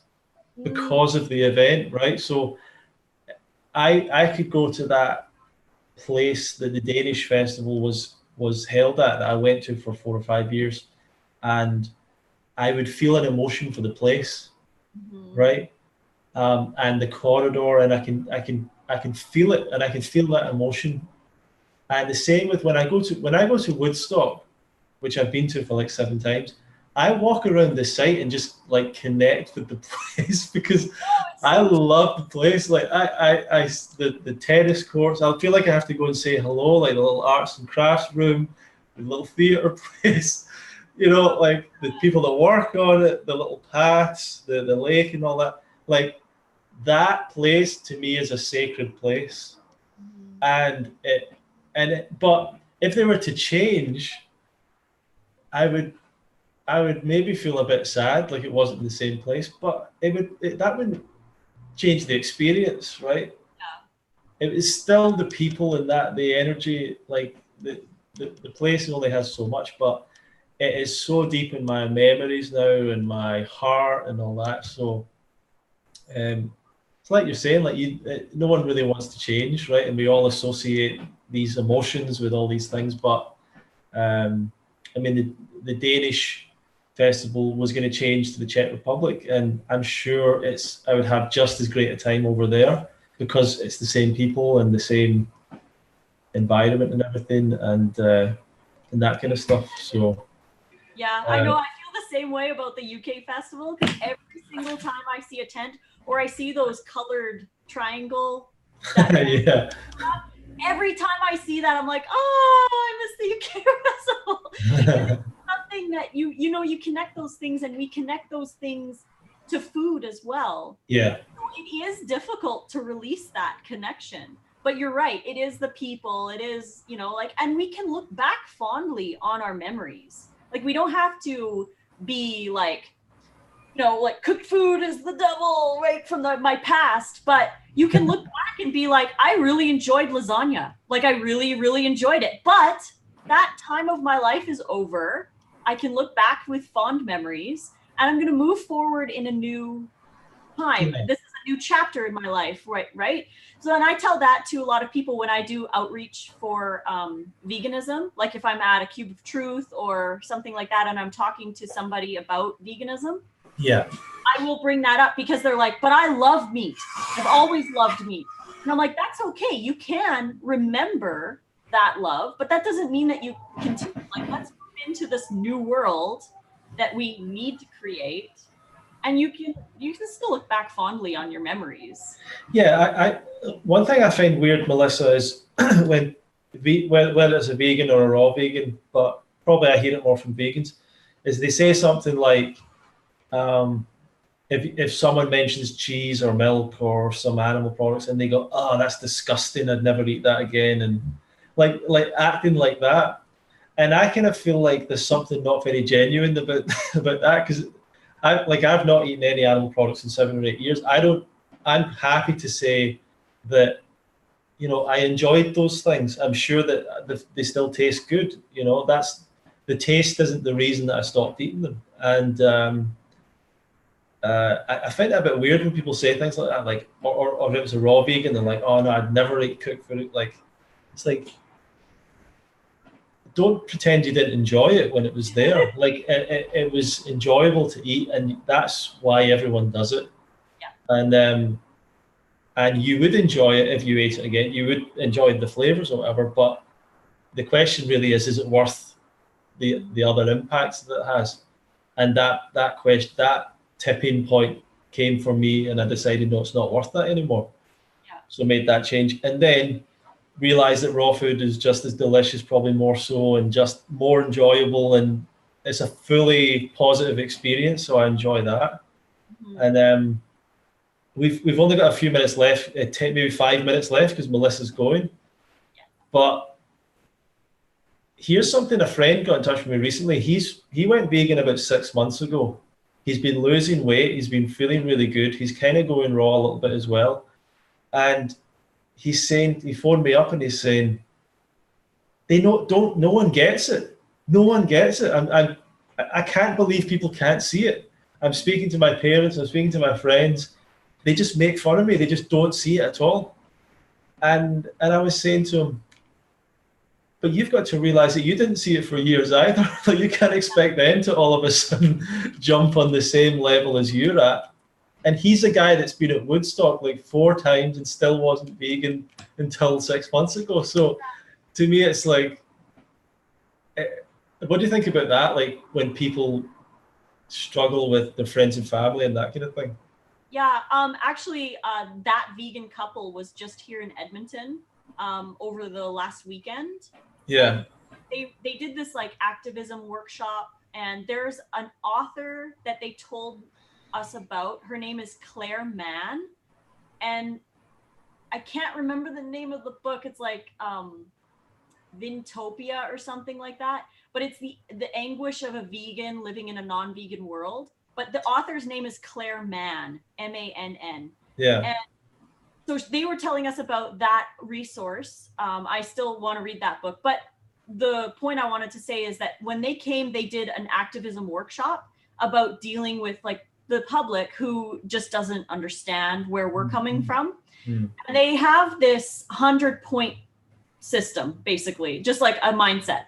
because of the event, right? So I could go to that place that the Danish festival was held at, that I went to for 4 or 5 years, and I would feel an emotion for the place, right? And the corridor, and I can feel it, and I can feel that emotion. And the same with when I go to Woodstock, which I've been to for like 7 times. I walk around the site and just like connect with the place because I love the place. Like, the tennis courts, I feel like I have to go and say hello, like the little arts and crafts room, the little theater place, like the people that work on it, the little paths, the lake and all that. Like, that place to me is a sacred place. But if they were to change, I would maybe feel a bit sad, like it wasn't in the same place, but that wouldn't change the experience, right? Yeah. It is still the people and the energy, like the place only has so much, but it is so deep in my memories now and my heart and all that. So it's like you're saying, like no one really wants to change, right? And we all associate these emotions with all these things, but I mean, the Danish festival was going to change to the Czech Republic, and I'm sure I would have just as great a time over there because it's the same people and the same environment and everything, and that kind of stuff. So yeah, I know. I feel the same way about the UK festival, because every single time I see a tent or I see those colored triangle, yeah. every time I see that, I'm like, oh, I miss the UK festival. Something that you connect those things, and we connect those things to food as well. Yeah. So it is difficult to release that connection. But you're right, it is the people, it is, and we can look back fondly on our memories. Like, we don't have to be like, like cooked food is the devil, right, from my past, but you can look back and be like, I really enjoyed lasagna. Like, I really, really enjoyed it. But that time of my life is over. I can look back with fond memories, and I'm going to move forward in a new time. Yeah. This is a new chapter in my life, right? So, and I tell that to a lot of people when I do outreach for veganism. Like, if I'm at a Cube of Truth or something like that, and I'm talking to somebody about veganism, yeah, I will bring that up, because they're like, but I love meat. I've always loved meat. And I'm like, that's okay. You can remember that love, but that doesn't mean that you continue. Like, let's move into this new world that we need to create. And you can still look back fondly on your memories. Yeah, I one thing I find weird, Melissa, is whether it's a vegan or a raw vegan, but probably I hear it more from vegans, is they say something like, if someone mentions cheese or milk or some animal products, and they go, "Oh, that's disgusting. I'd never eat that again," and like acting like that. And I kind of feel like there's something not very genuine about that, because I've not eaten any animal products in 7 or 8 years. I'm happy to say that, I enjoyed those things. I'm sure that they still taste good. That's the taste isn't the reason that I stopped eating them. And I find that a bit weird when people say things like that, like, or if it was a raw vegan, they're like, oh no, I'd never eat cooked food. Like, it's like, don't pretend you didn't enjoy it when it was there. Like, it was enjoyable to eat, and that's why everyone does it. Yeah. And you would enjoy it if you ate it again. You would enjoy the flavors or whatever. But the question really is it worth the other impacts that it has? And that question, that tipping point came for me, and I decided, no, it's not worth that anymore. Yeah. So I made that change, and then realized that raw food is just as delicious, probably more so, and just more enjoyable, and it's a fully positive experience. So I enjoy that. Mm-hmm. And we've only got a few minutes left, maybe 5 minutes left, because Melissa's going. Yeah. But here's something, a friend got in touch with me recently. He went vegan about 6 months ago. He's been losing weight. He's been feeling really good. He's kind of going raw a little bit as well. And he's saying, he phoned me up and he's saying, no one gets it. No one gets it. I can't believe people can't see it. I'm speaking to my parents, I'm speaking to my friends. They just make fun of me. They just don't see it at all. And I was saying to him, but you've got to realize that you didn't see it for years either. Like, you can't expect them to all of a sudden jump on the same level as you're at. And he's a guy that's been at Woodstock like 4 times and still wasn't vegan until 6 months ago. So to me, it's like, what do you think about that? Like, when people struggle with their friends and family and that kind of thing? Yeah, actually, that vegan couple was just here in Edmonton over the last weekend. Yeah. They did this like activism workshop, and there's an author that they told us about. Her name is Claire Mann, and I can't remember the name of the book. It's like Vintopia or something like that. But it's the anguish of a vegan living in a non-vegan world. But the author's name is Claire Mann, M-A-N-N. Yeah. And so they were telling us about that resource. I still want to read that book. But the point I wanted to say is that when they came, they did an activism workshop about dealing with like the public who just doesn't understand where we're coming from. Mm-hmm. And they have this 100-point system, basically, just like a mindset.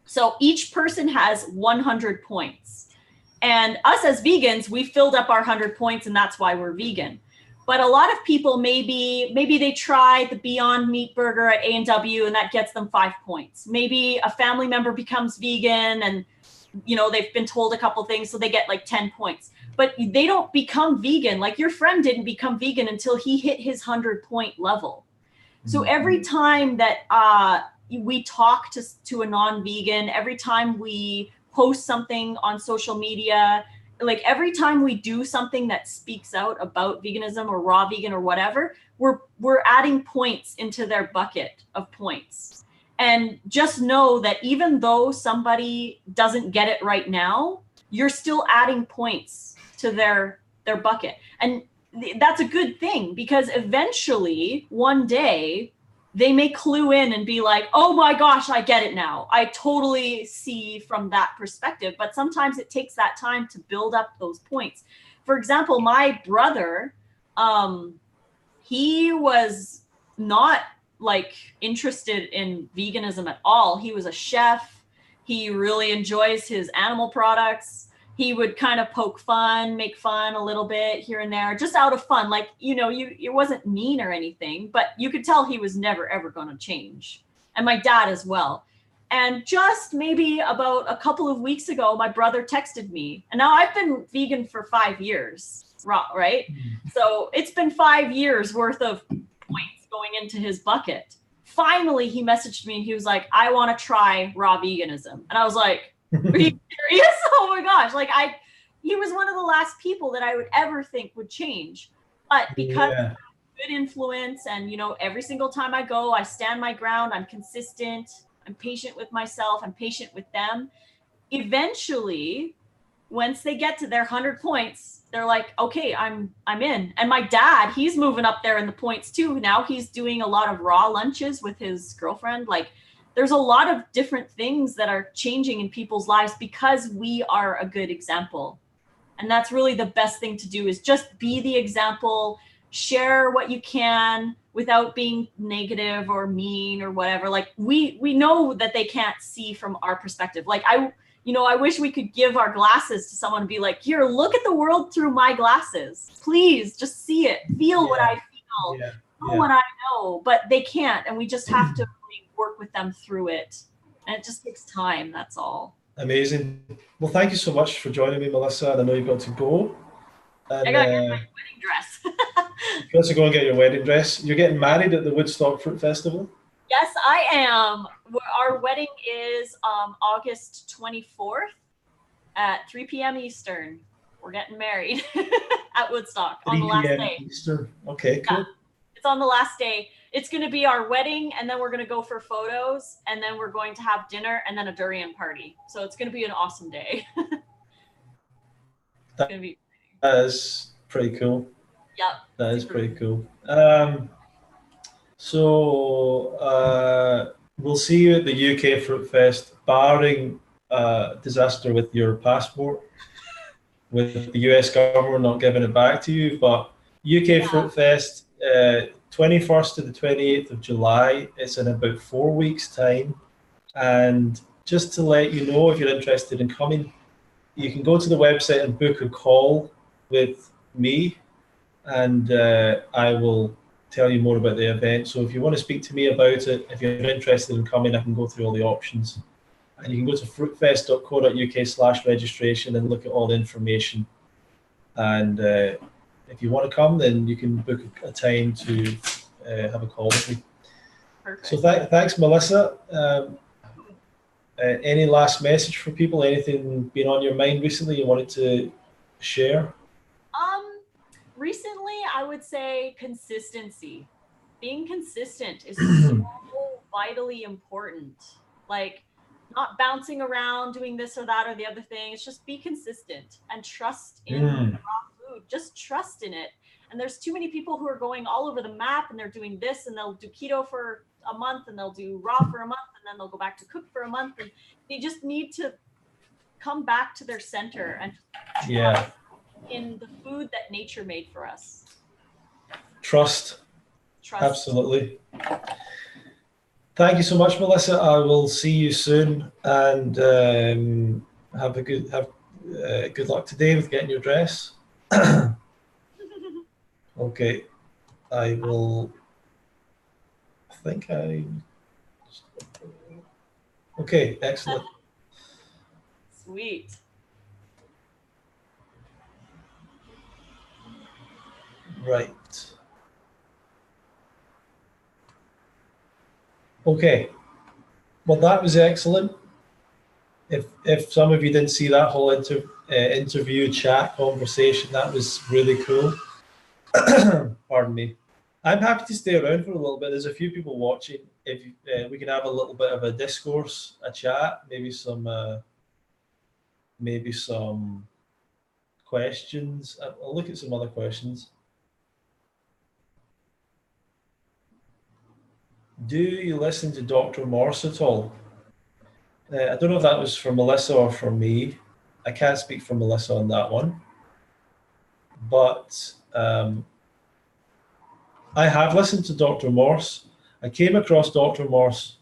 So each person has 100 points. And us as vegans, we filled up our 100 points, and that's why we're vegan. But a lot of people, maybe they try the Beyond Meat burger at A&W and that gets them 5 points. Maybe a family member becomes vegan and, you know, they've been told a couple things, so they get like 10 points. But they don't become vegan. Like your friend didn't become vegan until he hit his 100-point level. So every time that we talk to a non-vegan, every time we post something on social media, like every time we do something that speaks out about veganism or raw vegan or whatever, we're adding points into their bucket of points. And just know that even though somebody doesn't get it right now, you're still adding points to their bucket. And that's a good thing, because eventually one day they may clue in and be like, oh my gosh, I get it now. I totally see from that perspective. But sometimes it takes that time to build up those points. For example, my brother, he was not like interested in veganism at all. He was a chef. He really enjoys his animal products. He would kind of poke fun, make fun a little bit here and there, just out of fun. Like, you know, it wasn't mean or anything, but you could tell he was never, ever going to change. And my dad as well. And just maybe about a couple of weeks ago, my brother texted me. And now I've been vegan for 5 years, right? So it's been 5 years worth of points going into his bucket. Finally, he messaged me and he was like, I want to try raw veganism. And I was like, are you serious? Oh my gosh. Like he was one of the last people that I would ever think would change. But because of good influence and, you know, every single time I go, I stand my ground. I'm consistent. I'm patient with myself. I'm patient with them. Eventually, once they get to their 100 points, they're like, okay, I'm in. And my dad, he's moving up there in the points too. Now he's doing a lot of raw lunches with his girlfriend. Like, there's a lot of different things that are changing in people's lives because we are a good example. And that's really the best thing to do, is just be the example, share what you can without being negative or mean or whatever. Like we know that they can't see from our perspective. Like I wish we could give our glasses to someone and be like, here, look at the world through my glasses. Please just see it, feel what I feel, know what I know, but they can't. And we just have to work with them through it, and it just takes time. That's all. Amazing. Well, thank you so much for joining me, Melissa. And I know you've got to go. And, I gotta get my wedding dress. You got to go and get your wedding dress. You're getting married at the Woodstock Fruit Festival? Yes, I am. Our wedding is August 24th at 3 p.m. Eastern. We're getting married at Woodstock on the last day. Eastern. Okay, cool. Yeah, it's on the last day. It's going to be our wedding, and then we're going to go for photos, and then we're going to have dinner, and then a durian party. So it's going to be an awesome day. That is pretty cool. Yep. That is pretty cool. We'll see you at the UK Fruit Fest, barring disaster with your passport, with the US government not giving it back to you. But UK Fruit Fest, 21st to the 28th of July. It's in about 4 weeks' time. And just to let you know, if you're interested in coming, you can go to the website and book a call with me, and I will tell you more about the event. So if you want to speak to me about it, if you're interested in coming, I can go through all the options. And you can go to fruitfest.co.uk/registration and look at all the information. And if you want to come, then you can book a time to have a call with me. Perfect. So thanks, Melissa. Any last message for people? Anything been on your mind recently you wanted to share? Recently, I would say consistency. Being consistent is so vitally important. Like, not bouncing around doing this or that or the other thing. It's just be consistent and trust in raw food. Just trust in it. And there's too many people who are going all over the map, and they're doing this, and they'll do keto for a month, and they'll do raw for a month, and then they'll go back to cook for a month. And they just need to come back to their center and trust in the food that nature made for us. Trust. Absolutely. Thank you so much, Melissa. I will see you soon, and have good luck today with getting your dress. Okay, I will. I think I. Okay, excellent. Sweet. Right. Okay. Well, that was excellent. If some of you didn't see that whole interview chat conversation, that was really cool. Pardon me. I'm happy to stay around for a little bit. There's a few people watching. If we can have a little bit of a discourse, a chat, maybe some questions. I'll look at some other questions. Do you listen to Dr. Morse at all? I don't know if that was for Melissa or for me. I can't speak for Melissa on that one. But I have listened to Dr. Morse. I came across Dr. Morse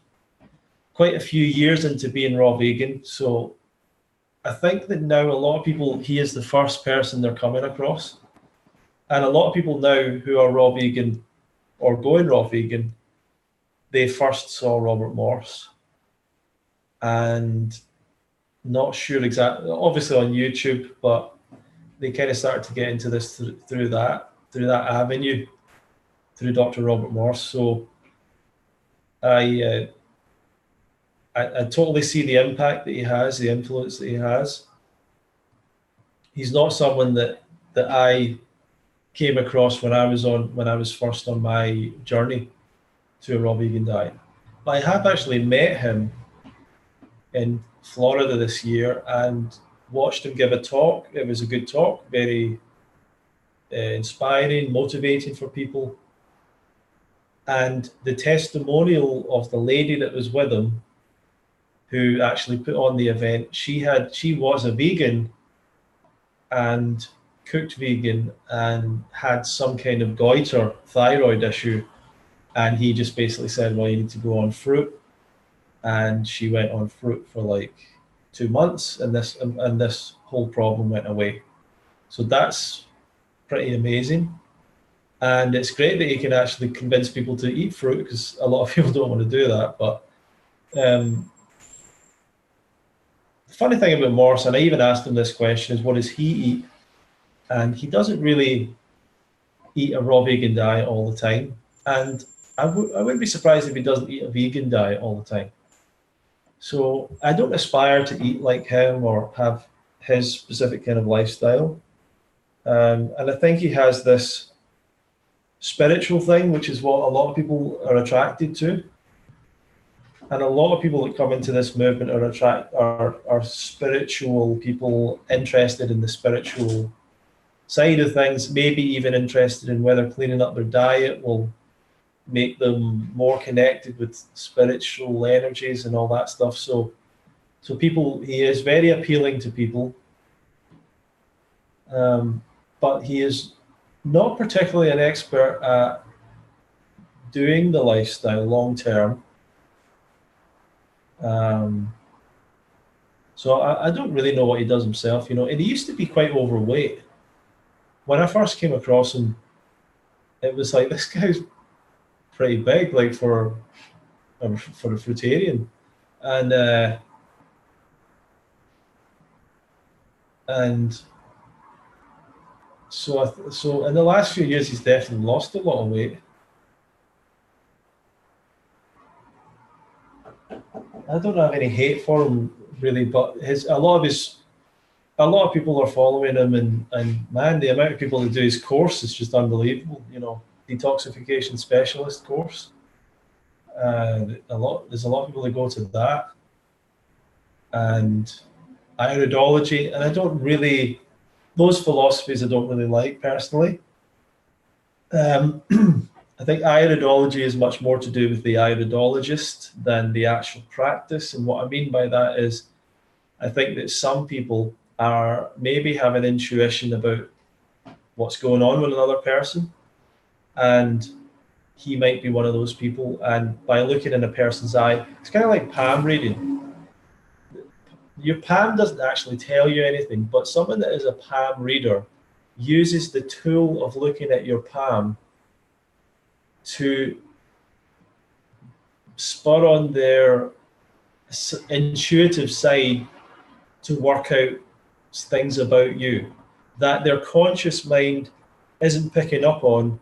quite a few years into being raw vegan. So I think that now a lot of people, he is the first person they're coming across. And a lot of people now who are raw vegan or going raw vegan, they first saw Robert Morse. And not sure exactly, obviously on YouTube, but they kind of started to get into this through that avenue, through Dr. Robert Morse. So I totally see the impact that he has, the influence that he has. He's not someone that I came across when I was first on my journey to a raw vegan diet. But I have actually met him in Florida this year and watched him give a talk. It was a good talk, very inspiring, motivating for people. And the testimonial of the lady that was with him, who actually put on the event, she was a vegan and cooked vegan and had some kind of goiter thyroid issue. And he just basically said, well, you need to go on fruit. And she went on fruit for like 2 months, and this whole problem went away. So that's pretty amazing. And it's great that you can actually convince people to eat fruit, because a lot of people don't want to do that. But the funny thing about Morse, and I even asked him this question, is what does he eat? And he doesn't really eat a raw vegan diet all the time. And I wouldn't be surprised if he doesn't eat a vegan diet all the time. So I don't aspire to eat like him or have his specific kind of lifestyle. And I think he has this spiritual thing, which is what a lot of people are attracted to. And a lot of people that come into this movement are spiritual people, interested in the spiritual side of things, maybe even interested in whether cleaning up their diet will make them more connected with spiritual energies and all that stuff. So he is very appealing to people, but he is not particularly an expert at doing the lifestyle long term. So I don't really know what he does himself, and he used to be quite overweight. When I first came across him, it was like, this guy's pretty big, like for a fruitarian, and so in the last few years, he's definitely lost a lot of weight. I don't have any hate for him really, but a lot of people are following him, and man, the amount of people that do his course is just unbelievable. Detoxification specialist course. There's a lot of people that go to that, and iridology, and those philosophies I don't really like personally. I think iridology is much more to do with the iridologist than the actual practice. And what I mean by that is, I think that some people are maybe have an intuition about what's going on with another person. And he might be one of those people. And by looking in a person's eye, it's kind of like palm reading. Your palm doesn't actually tell you anything, but someone that is a palm reader, uses the tool of looking at your palm to spur on their intuitive side to work out things about you that their conscious mind isn't picking up on,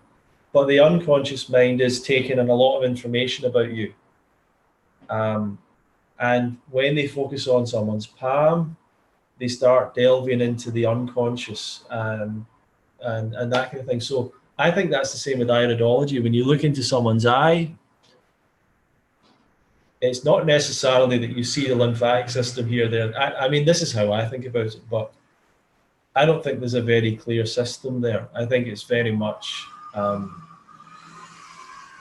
but the unconscious mind is taking in a lot of information about you. And when they focus on someone's palm, they start delving into the unconscious and that kind of thing. So I think that's the same with iridology. When you look into someone's eye, it's not necessarily that you see the lymphatic system here, there. I mean, this is how I think about it, but I don't think there's a very clear system there. I think it's very much an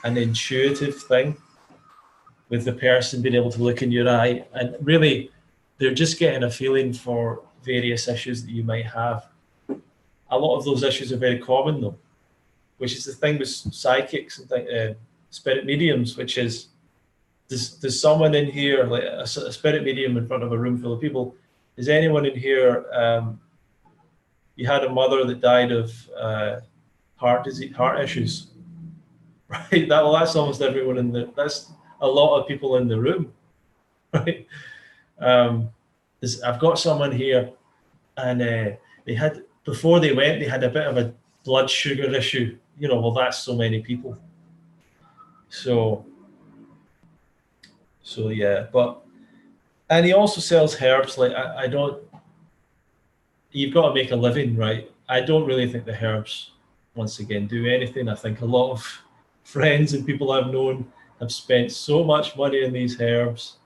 intuitive thing with the person being able to look in your eye, and really they're just getting a feeling for various issues that you might have. A lot of those issues are very common though, which is the thing with psychics and spirit mediums, which is, does someone in here, like a spirit medium in front of a room full of people, is anyone in here, you had a mother that died of heart disease, heart issues, right? That's almost everyone that's a lot of people in the room, right? I've got someone here, and they had, before they went, they had a bit of a blood sugar issue. Well, that's so many people. So yeah, and he also sells herbs. Like I don't. You've got to make a living, right? I don't really think the herbs, once again, do anything. I think a lot of friends and people I've known have spent so much money on these herbs.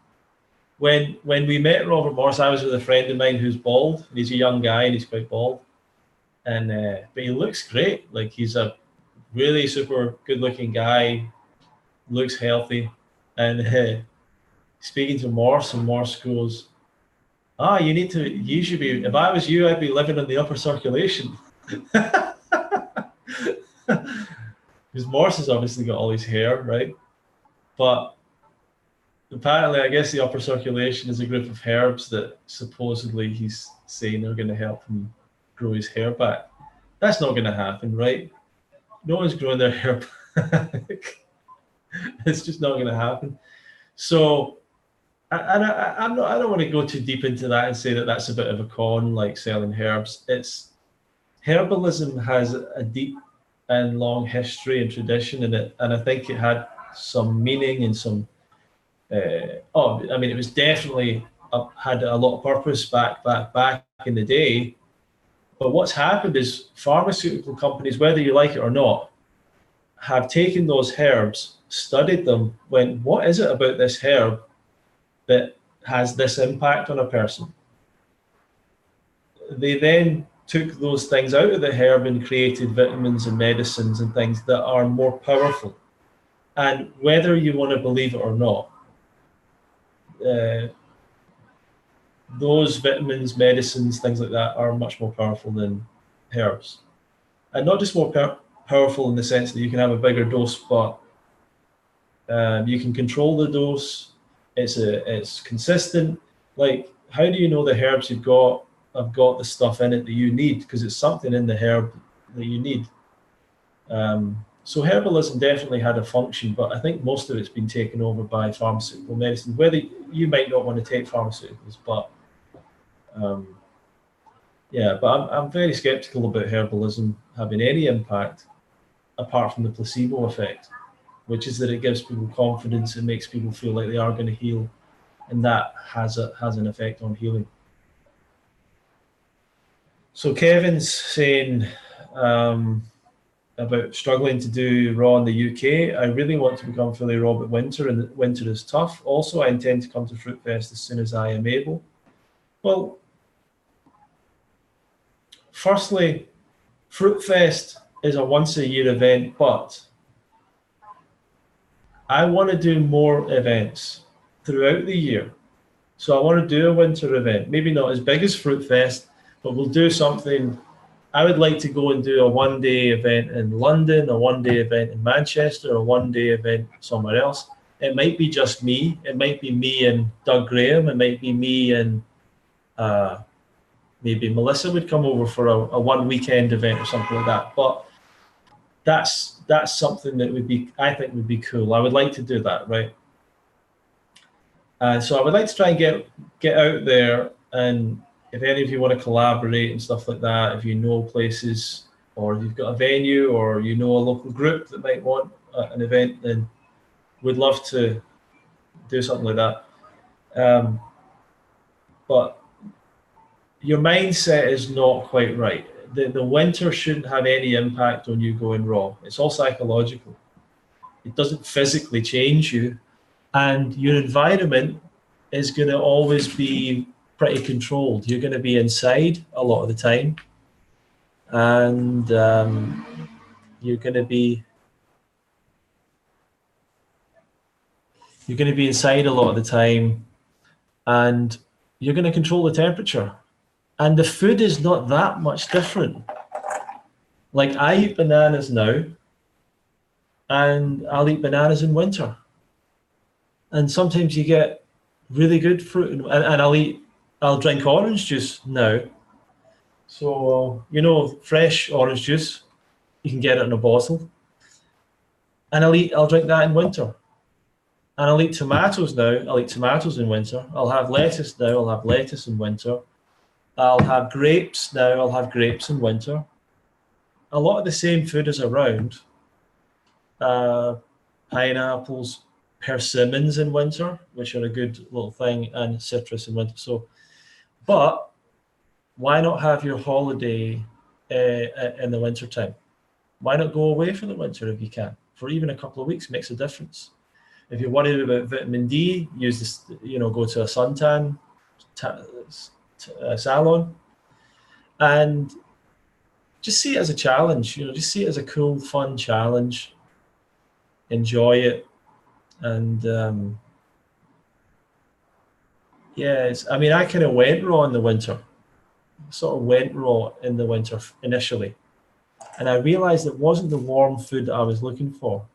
When we met Robert Morris, I was with a friend of mine who's bald. He's a young guy and he's quite bald, and but he looks great. Like, he's a really super good-looking guy, looks healthy, and speaking to Morse, and Morse goes, you should be, if I was you, I'd be living in the upper circulation. Because Morse has obviously got all his hair, right? But apparently, I guess the upper circulation is a group of herbs that supposedly he's saying are going to help him grow his hair back. That's not going to happen, right? No one's growing their hair back. It's just not going to happen. So, I don't want to go too deep into that and say that that's a bit of a con, like selling herbs. Herbalism has a deep and long history and tradition in it, and I think it had some meaning and some. It was definitely had a lot of purpose back in the day. But what's happened is pharmaceutical companies, whether you like it or not, have taken those herbs, studied them, went, what is it about this herb that has this impact on a person? They then took those things out of the herb and created vitamins and medicines and things that are more powerful. And whether you want to believe it or not, those vitamins, medicines, things like that are much more powerful than herbs. And not just more powerful in the sense that you can have a bigger dose, but you can control the dose. It's consistent. Like, how do you know the herbs you've got have got the stuff in it that you need? Because it's something in the herb that you need. So herbalism definitely had a function, but I think most of it's been taken over by pharmaceutical medicine. Whether you might not want to take pharmaceuticals, but I'm very skeptical about herbalism having any impact apart from the placebo effect, which is that it gives people confidence and makes people feel like they are going to heal, and that has an effect on healing. So Kevin's saying about struggling to do Raw in the UK. I really want to become fully Raw, but winter is tough. Also, I intend to come to Fruit Fest as soon as I am able. Well, firstly, Fruit Fest is a once-a-year event, but I want to do more events throughout the year. So I want to do a winter event, maybe not as big as Fruit Fest, but we'll do something. I would like to go and do a one-day event in London, a one-day event in Manchester, a one-day event somewhere else. It might be just me. It might be me and Doug Graham. It might be me and maybe Melissa would come over for a one weekend event or something like that. But that's something that I think would be cool. I would like to do that, right? So I would like to try and get out there, and if any of you want to collaborate and stuff like that, if you know places, or if you've got a venue, or you know a local group that might want an event, then we'd love to do something like that. But your mindset is not quite right. The winter shouldn't have any impact on you going raw. It's all psychological. It doesn't physically change you, and your environment is going to always be pretty controlled. You're going to be inside a lot of the time, and you're going to be inside a lot of the time, and you're going to control the temperature. And the food is not that much different. Like, I eat bananas now, and I'll eat bananas in winter. And sometimes you get really good fruit, and I'll drink orange juice now. So, fresh orange juice, you can get it in a bottle. And I'll drink that in winter. And I'll eat tomatoes now, I'll eat tomatoes in winter. I'll have lettuce now, I'll have lettuce in winter. I'll have grapes now, I'll have grapes in winter. A lot of the same food is around. Pineapples, persimmons in winter, which are a good little thing, and citrus in winter. So, but why not have your holiday in the winter time? Why not go away for the winter if you can? For even a couple of weeks makes a difference. If you're worried about vitamin D, use this. Go to a suntan salon, and just see it as a challenge. Just see it as a cool, fun challenge. Enjoy it, and I kind of went raw in the winter. Sort of went raw in the winter initially, and I realized it wasn't the warm food that I was looking for.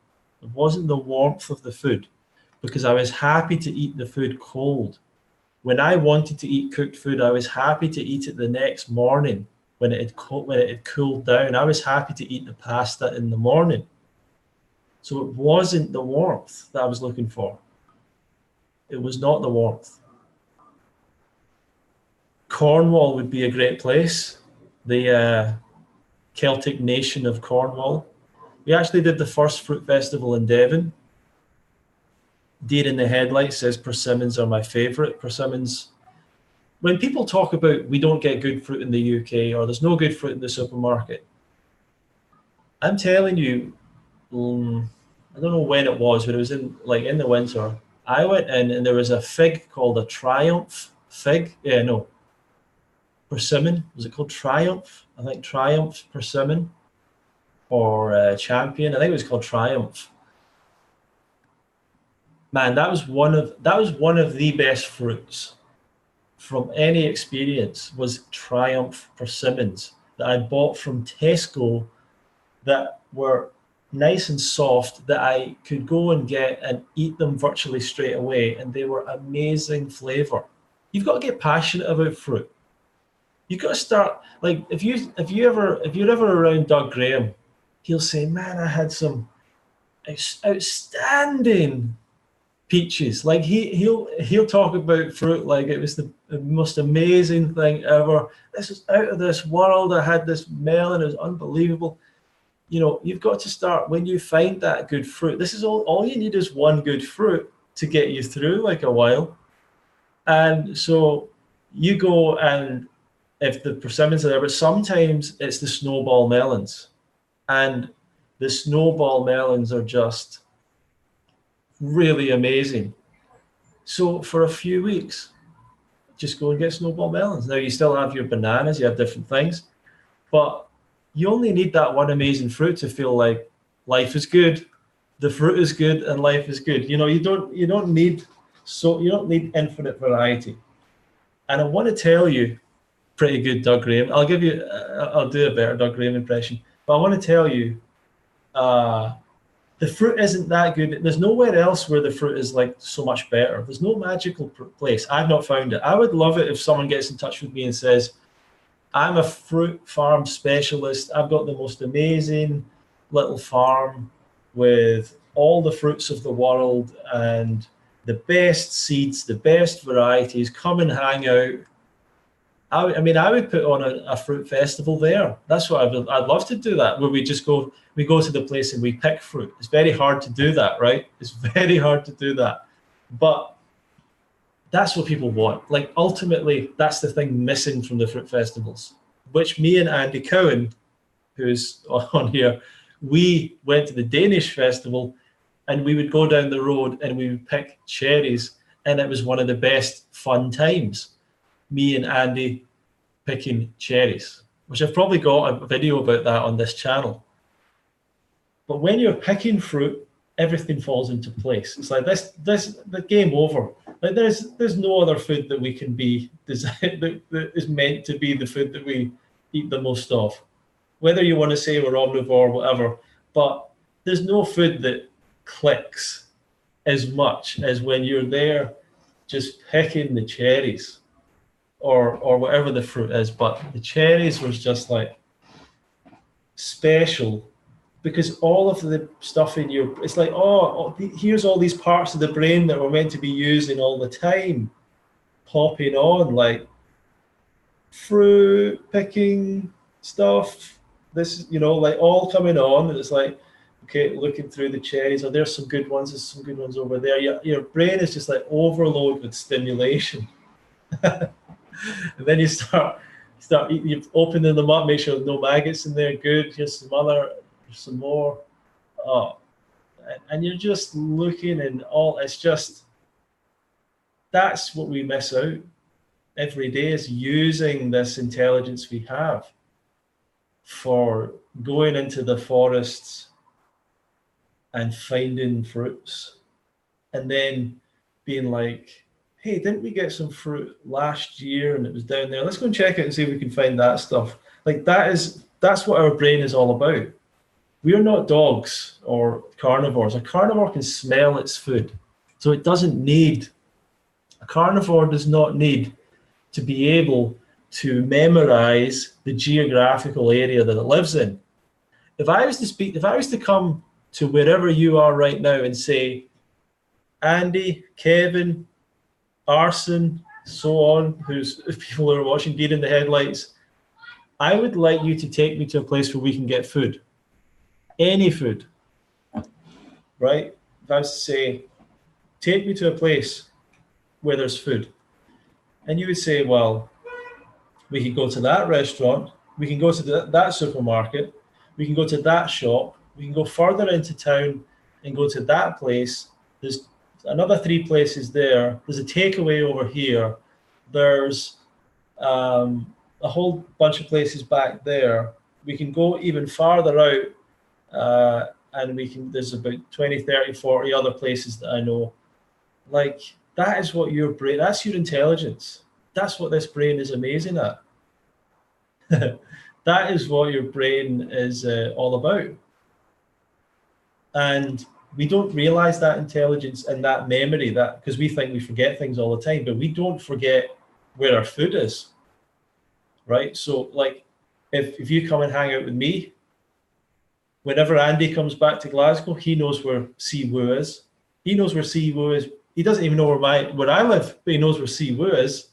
It wasn't the warmth of the food, because I was happy to eat the food cold. When I wanted to eat cooked food, I was happy to eat it the next morning when it had cooled down. I was happy to eat the pasta in the morning. So it wasn't the warmth that I was looking for. It was not the warmth. Cornwall would be a great place. The Celtic nation of Cornwall. We actually did the first fruit festival in Devon. Deer in the headlights says persimmons are my favourite. Persimmons. When people talk about we don't get good fruit in the UK, or there's no good fruit in the supermarket, I'm telling you, I don't know when it was, but it was in the winter. I went in and there was a fig called a Triumph fig. Persimmon. Was it called Triumph? I think Triumph persimmon, or Champion. I think it was called Triumph. Man, that was one of the best fruits from any experience. Was Triumph persimmons that I bought from Tesco, that were nice and soft, that I could go and get and eat them virtually straight away, and they were amazing flavor. You've got to get passionate about fruit. You've got to start, like, if you're ever around Doug Graham, he'll say, man, I had some outstanding peaches. Like, he'll talk about fruit like it was the most amazing thing ever. This is out of this world. I had this melon, it was unbelievable. You've got to start, when you find that good fruit, this is all you need is one good fruit to get you through like a while. And so you go, and if the persimmons are there, but sometimes it's the snowball melons, and the snowball melons are just really amazing. So for a few weeks, just go and get snowball melons. Now, you still have your bananas, you have different things, but you only need that one amazing fruit to feel like life is good, the fruit is good, and life is good. You don't need infinite variety. And I want to tell you, pretty good Doug Graham. I'll do a better Doug Graham impression, but I want to tell you, the fruit isn't that good. There's nowhere else where the fruit is like so much better. There's no magical place. I've not found it. I would love it if someone gets in touch with me and says, I'm a fruit farm specialist. I've got the most amazing little farm with all the fruits of the world and the best seeds, the best varieties. Come and hang out. I mean, I would put on a fruit festival there. That's what I'd love to do that, where we go to the place and we pick fruit. It's very hard to do that, right? It's very hard to do that. But that's what people want. Like, ultimately, that's the thing missing from the fruit festivals, which me and Andy Cowan, who's on here, we went to the Danish festival and we would go down the road and we would pick cherries. And it was one of the best fun times. Me and Andy picking cherries, which I've probably got a video about that on this channel. But when you're picking fruit, everything falls into place. It's like the game over. Like there's no other food that we can be designed that is meant to be the food that we eat the most of. Whether you want to say we're omnivore or whatever, but there's no food that clicks as much as when you're there just picking the cherries or whatever the fruit is. But the cherries was just like special because all of the stuff in your, it's like, here's all these parts of the brain that we're meant to be using all the time popping on, like fruit picking stuff, this, like all coming on. And it's like, okay, looking through the cherries, there's some good ones, there's some good ones over there. Your brain is just like overload with stimulation. And then you start eating, you opening them up, make sure no maggots in there. Good. Here's some more. Oh, and you're just looking and all. It's just, that's what we miss out every day, is using this intelligence we have for going into the forests and finding fruits, and then being like, hey, didn't we get some fruit last year and it was down there? Let's go and check it and see if we can find that stuff. Like that's what our brain is all about. We are not dogs or carnivores. A carnivore can smell its food. So it doesn't need, a carnivore does not need to be able to memorize the geographical area that it lives in. If I was to come to wherever you are right now and say, Andy, Kevin, Arson, so on, who's people who are watching Deer in the Headlights, I would like you to take me to a place where we can get food. Any food, right? If I was to say, take me to a place where there's food. And you would say, well, we can go to that restaurant, we can go to that supermarket, we can go to that shop, we can go further into town and go to that place. There's another 3 places there. There's a takeaway over here. There's a whole bunch of places back there. We can go even farther out, and there's about 20, 30, 40 other places that I know. Like, that is what your brain, that's your intelligence. That's what this brain is amazing at. That is what your brain is all about. And we don't realize that intelligence and that memory, that because we think we forget things all the time, but we don't forget where our food is, right? So like, if you come and hang out with me, whenever Andy comes back to Glasgow, he knows where Siwu is. He knows where Siwu is. He doesn't even know where I live, but he knows where Siwu is.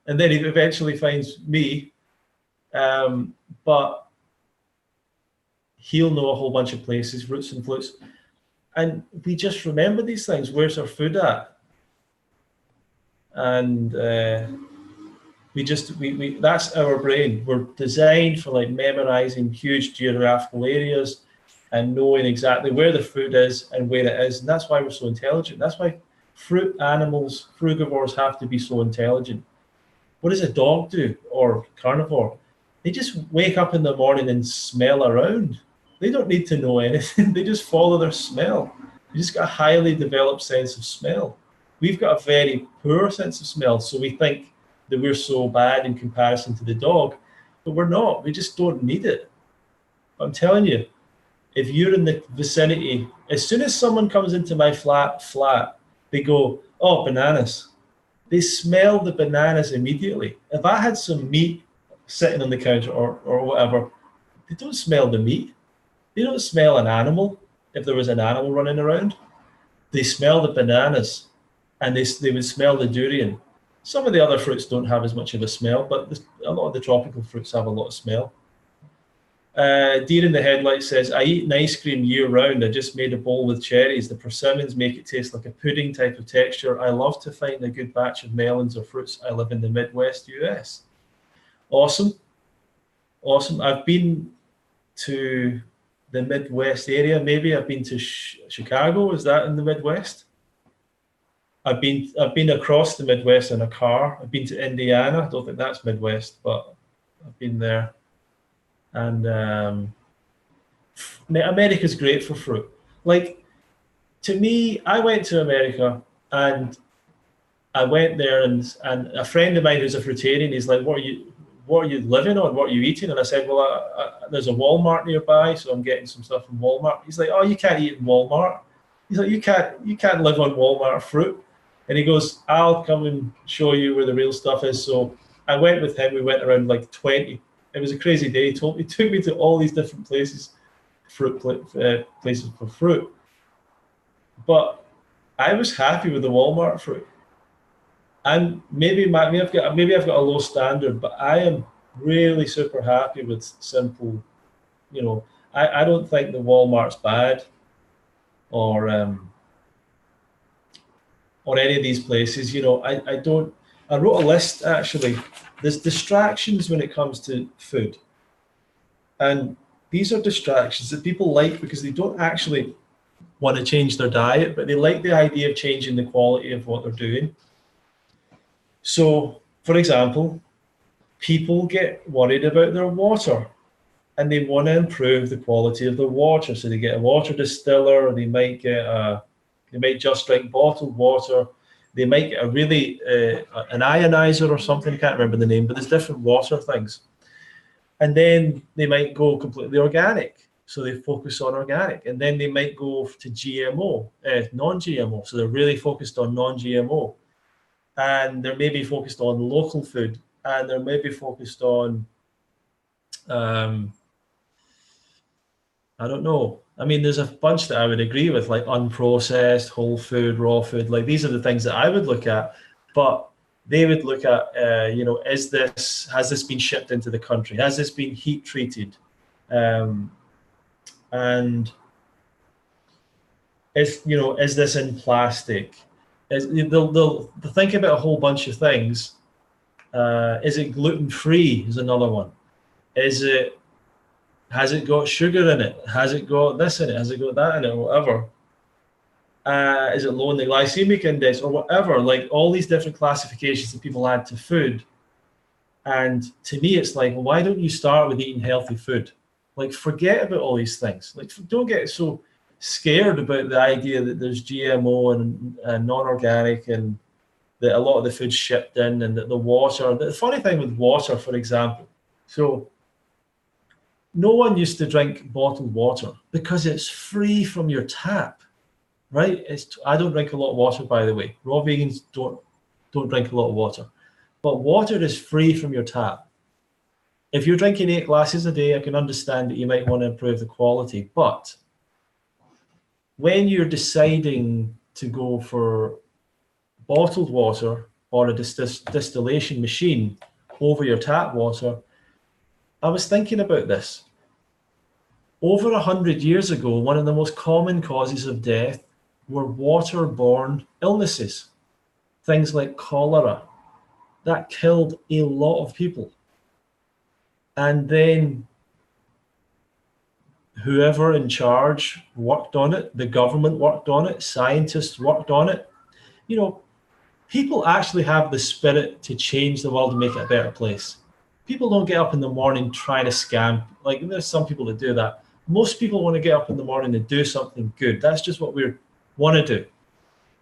And then he eventually finds me. But he'll know a whole bunch of places, roots and flutes. And we just remember these things. Where's our food at? And that's our brain. We're designed for like memorizing huge geographical areas and knowing exactly where the food is and where it is. And that's why we're so intelligent. That's why fruit animals, frugivores, have to be so intelligent. What does a dog do, or carnivore? They just wake up in the morning and smell around. They don't need to know anything. They just follow their smell. They just got a highly developed sense of smell. We've got a very poor sense of smell, so we think that we're so bad in comparison to the dog, but we're not. We just don't need it. I'm telling you, if you're in the vicinity, as soon as someone comes into my flat, they go, oh, bananas. They smell the bananas immediately. If I had some meat, sitting on the counter or whatever, they don't smell the meat. They don't smell an animal. If there was an animal running around, they smell the bananas, and they would smell the durian. Some of the other fruits don't have as much of a smell, but a lot of the tropical fruits have a lot of smell. Deer in the Headlights says, I eat an ice cream year round. I just made a bowl with cherries. The persimmons make it taste like a pudding type of texture. I love to find a good batch of melons or fruits. I live in the Midwest US. Awesome. Awesome. I've been to the Midwest area. Maybe I've been to Chicago. Is that in the Midwest? I've been across the Midwest in a car. I've been to Indiana. I don't think that's Midwest, but I've been there. And America's great for fruit. Like, to me, I went to America and I went there, and a friend of mine who's a fruitarian, he's like, what are you living on? What are you eating? And I said, well, there's a Walmart nearby, so I'm getting some stuff from Walmart. He's like, oh, you can't eat in Walmart. He's like, you can't live on Walmart fruit. And he goes, I'll come and show you where the real stuff is. So I went with him. We went around like 20. It was a crazy day. He took me to all these different places, places for fruit. But I was happy with the Walmart fruit. And maybe I've got a low standard, but I am really super happy with simple. I don't think the Walmart's bad, or any of these places. I don't. I wrote a list actually. There's distractions when it comes to food. And these are distractions that people like because they don't actually want to change their diet, but they like the idea of changing the quality of what they're doing. So, for example, people get worried about their water and they want to improve the quality of their water. So they get a water distiller, or they might just drink bottled water. They might get an ionizer or something. I can't remember the name, but there's different water things. And then they might go completely organic. So they focus on organic. And then they might go to GMO, non-GMO. So they're really focused on non-GMO. And they're maybe focused on local food. And they're maybe focused on, I don't know. I mean, there's a bunch that I would agree with, like unprocessed, whole food, raw food. Like, these are the things that I would look at, but they would look at, has this been shipped into the country? Has this been heat treated? And is this in plastic? They'll think about a whole bunch of things. Is it gluten-free? Is another one. Has it got sugar in it? Has it got this in it? Has it got that in it? Or whatever. Is it low in the glycemic index or whatever? Like, all these different classifications that people add to food. And to me, it's like, well, why don't you start with eating healthy food? Like, forget about all these things. Like, don't get so scared about the idea that there's GMO and non-organic, and that a lot of the food's shipped in, and that the water. The funny thing with water, for example, so no one used to drink bottled water because it's free from your tap, right? I don't drink a lot of water, by the way. Raw vegans don't drink a lot of water, but water is free from your tap. If you're drinking 8 glasses a day, I can understand that you might want to improve the quality, but when you're deciding to go for bottled water or a distillation machine over your tap water, I was thinking about this. Over 100 years ago, one of the most common causes of death were waterborne illnesses, things like cholera. That killed a lot of people. And then whoever in charge worked on it, the government worked on it, scientists worked on it. People actually have the spirit to change the world and make it a better place. People don't get up in the morning trying to scam. Like, there's some people that do that. Most people want to get up in the morning and do something good. That's just what we want to do.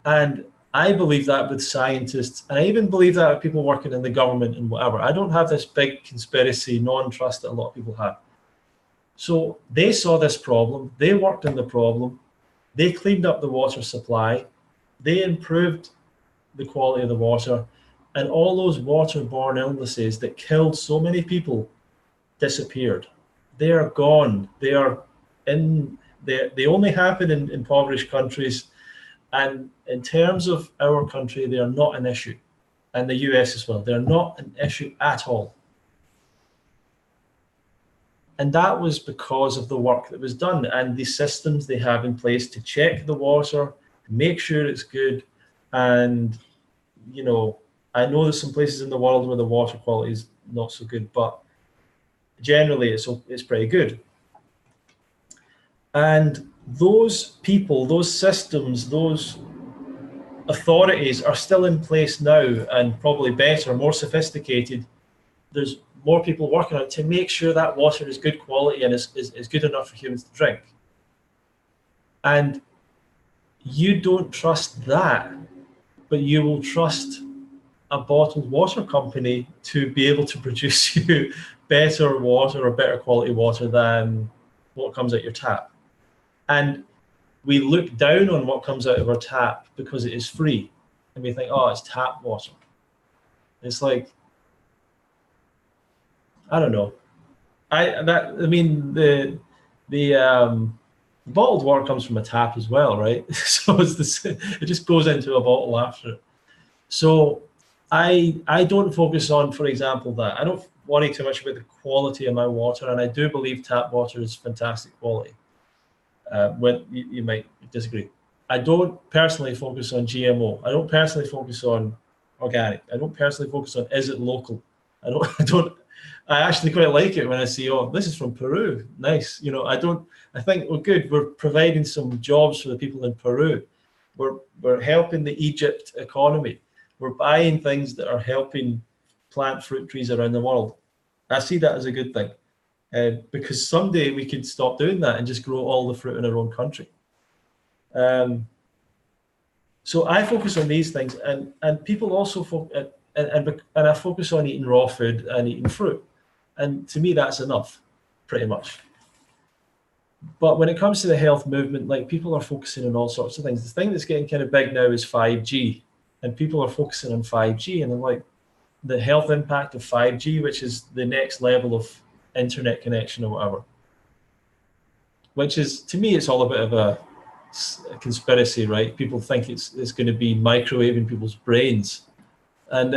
And I believe that with scientists, and I even believe that with people working in the government and whatever. I don't have this big conspiracy, non-trust that a lot of people have. So they saw this problem. They worked on the problem. They cleaned up the water supply. They improved the quality of the water. And all those waterborne illnesses that killed so many people disappeared. They are gone. They are in. They only happen in impoverished countries, and in terms of our country, they are not an issue, and the US as well. They're not an issue at all. And that was because of the work that was done and the systems they have in place to check the water, make sure it's good. And, you know, I know there's some places in the world where the water quality is not so good, but generally it's pretty good. And those people, those systems, those authorities are still in place now, and probably better, more sophisticated. There's more people working on it to make sure that water is good quality and is good enough for humans to drink. And you don't trust that, but you will trust a bottled water company to be able to produce you better water or better quality water than what comes out your tap. And we look down on what comes out of our tap because it is free. And we think, oh, it's tap water. It's like, I don't know. The bottled water comes from a tap as well, right? So it just goes into a bottle after it. So I don't focus on, for example, that. I don't worry too much about the quality of my water, and I do believe tap water is fantastic quality. When you might disagree. I don't personally focus on GMO. I don't personally focus on organic. I don't personally focus on, is it local? I actually quite like it when I see, oh, this is from Peru. Nice. You know, I think, well, good. We're providing some jobs for the people in Peru. We're helping the Egypt economy. We're buying things that are helping plant fruit trees around the world. I see that as a good thing. Because someday we could stop doing that and just grow all the fruit in our own country. So I focus on these things, and people also and I focus on eating raw food and eating fruit, and to me that's enough, pretty much. But when it comes to the health movement, like, people are focusing on all sorts of things. The thing that's getting kind of big now is 5G, and people are focusing on 5G, and they're like, the health impact of 5G, which is the next level of internet connection or whatever, which is, to me, it's all a bit of a conspiracy, right? People think it's going to be microwaving people's brains, and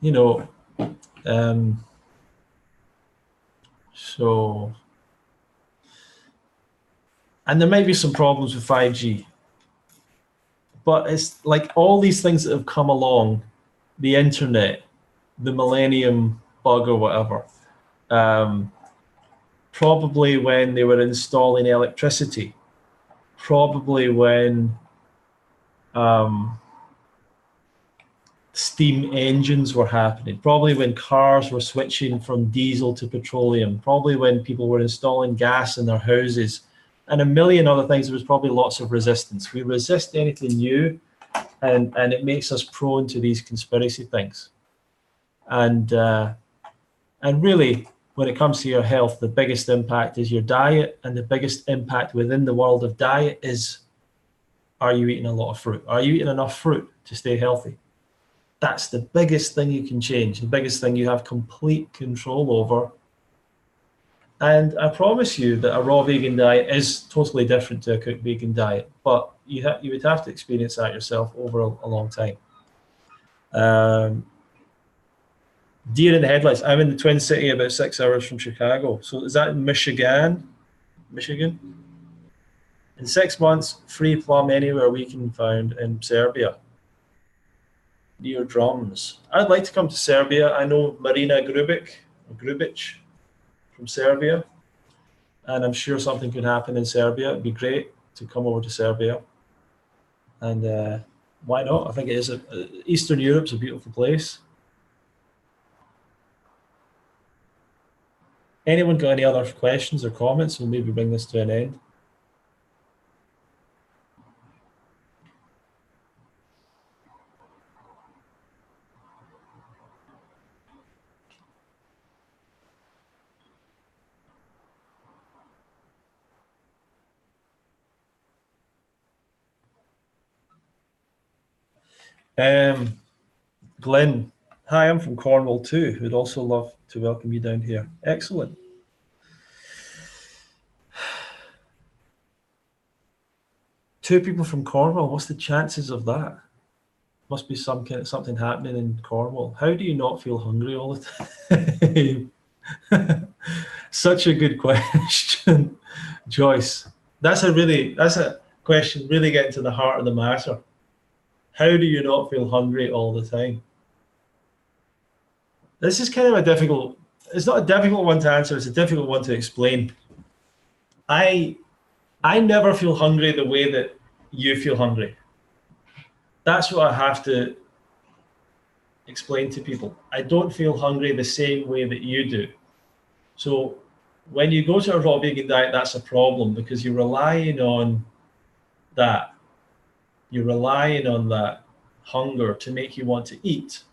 you know, so, and there might be some problems with 5G, but it's like all these things that have come along, the internet, the millennium bug or whatever, probably when they were installing electricity, probably when steam engines were happening, probably when cars were switching from diesel to petroleum, probably when people were installing gas in their houses, and a million other things. There was probably lots of resistance. We resist anything new, and it makes us prone to these conspiracy things. And really, when it comes to your health, the biggest impact is your diet, and the biggest impact within the world of diet is, are you eating a lot of fruit? Are you eating enough fruit to stay healthy? That's the biggest thing you can change, the biggest thing you have complete control over. And I promise you that a raw vegan diet is totally different to a cooked vegan diet, but you would have to experience that yourself over a long time. Deer in the headlights. I'm in the Twin City, about 6 hours from Chicago. So is that in Michigan? Michigan? In 6 months, free plum anywhere we can find in Serbia. Near drums. I'd like to come to Serbia. I know Marina Grubic from Serbia, and I'm sure something could happen in Serbia. It'd be great to come over to Serbia, and why not? I think it is. Eastern Europe's a beautiful place. Anyone got any other questions or comments? We'll maybe bring this to an end. Glenn, hi, I'm from Cornwall too. We'd also love to welcome you down here. Excellent. Two people from Cornwall. What's the chances of that? Must be something happening in Cornwall. How do you not feel hungry all the time? Such a good question, Joyce. That's a question really getting to the heart of the matter. How do you not feel hungry all the time? This is kind of it's not a difficult one to answer, it's a difficult one to explain. I never feel hungry the way that you feel hungry. That's what I have to explain to people. I don't feel hungry the same way that you do. So when you go to a raw vegan diet, that's a problem because you're relying on that. You're relying on that hunger to make you want to eat.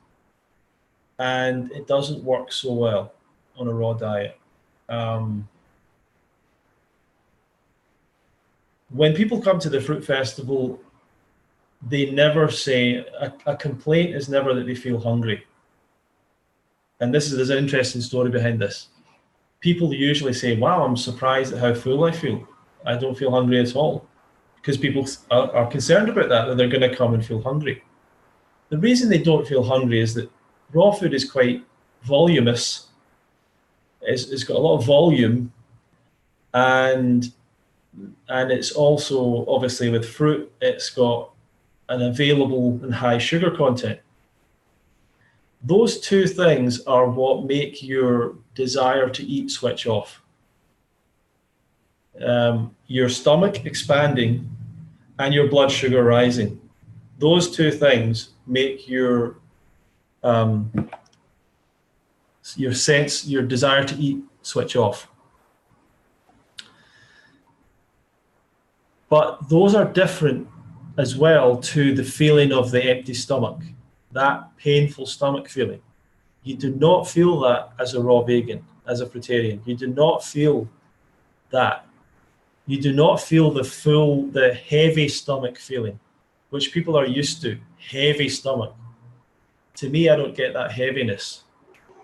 And it doesn't work so well on a raw diet. When people come to the fruit festival, they never say, a complaint is never that they feel hungry. And there's an interesting story behind this. People usually say, wow, I'm surprised at how full I feel. I don't feel hungry at all. Because people are concerned about that they're going to come and feel hungry. The reason they don't feel hungry is that raw food is quite voluminous. It's got a lot of volume, and it's also, obviously with fruit, it's got an available and high sugar content. Those two things are what make your desire to eat switch off. Your stomach expanding and your blood sugar rising. Those two things make your desire to eat switch off. But those are different as well to the feeling of the empty stomach, that painful stomach feeling. You do not feel that as a raw vegan, as a fruitarian. You do not feel that. You do not feel the heavy stomach feeling, which people are used to, heavy stomach. To me, I don't get that heaviness.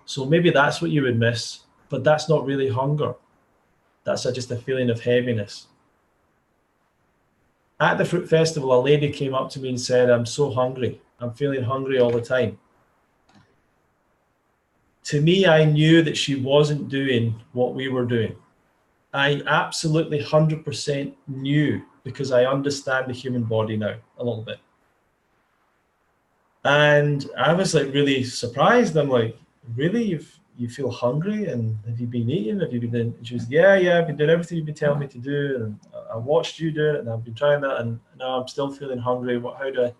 So maybe that's what you would miss, but that's not really hunger. That's just a feeling of heaviness. At the fruit festival, a lady came up to me and said, I'm so hungry. I'm feeling hungry all the time. To me, I knew that she wasn't doing what we were doing. I absolutely 100% knew, because I understand the human body now a little bit. And I was like really surprised. I'm like, really? You feel hungry? And have you been eating? Have you been doing? And she was, yeah, I've been doing everything you've been telling me to do. And I watched you do it, and I've been trying that, and now I'm still feeling hungry. How do I?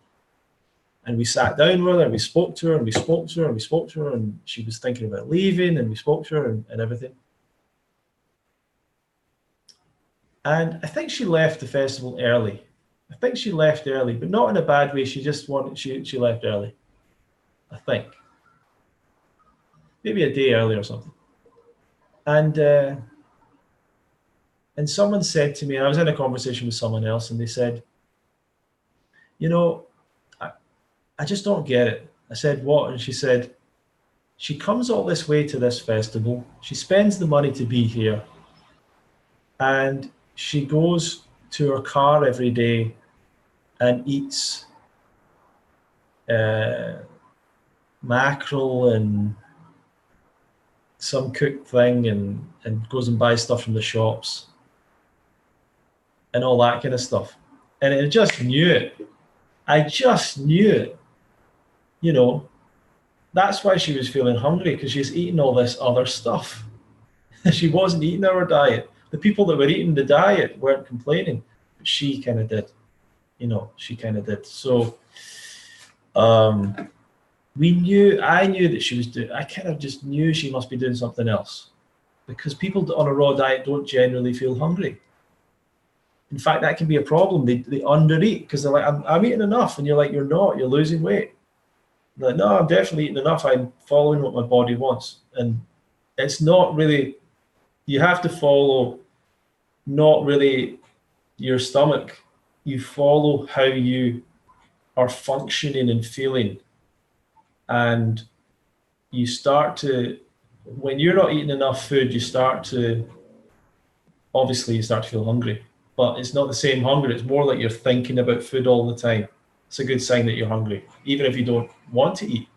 And we sat down with her, and we spoke to her, and we spoke to her, and we spoke to her, and she was thinking about leaving, and we spoke to her and everything. And I think she left the festival early. I think she left early, but not in a bad way. She just wanted, she left early, I think. Maybe a day early or something. And someone said to me, and I was in a conversation with someone else, and they said, you know, I just don't get it. I said, what? And she said, she comes all this way to this festival. She spends the money to be here. And she goes to her car every day and eats mackerel and some cooked thing, and goes and buys stuff from the shops and all that kind of stuff. And I just knew it. I just knew it. You know, that's why she was feeling hungry, because she's eating all this other stuff. She wasn't eating our diet. The people that were eating the diet weren't complaining, but she kind of did. You know, she kind of did. So I knew that she was doing, I kind of just knew she must be doing something else, because people on a raw diet don't generally feel hungry. In fact, that can be a problem. They undereat, because they're like, I'm eating enough. And you're like, you're not, you're losing weight. Like, no, I'm definitely eating enough. I'm following what my body wants. And it's not really, you have to follow not really your stomach. You follow how you are functioning and feeling. And you start to, when you're not eating enough food, obviously you start to feel hungry, but it's not the same hunger. It's more like you're thinking about food all the time. It's a good sign that you're hungry, even if you don't want to eat.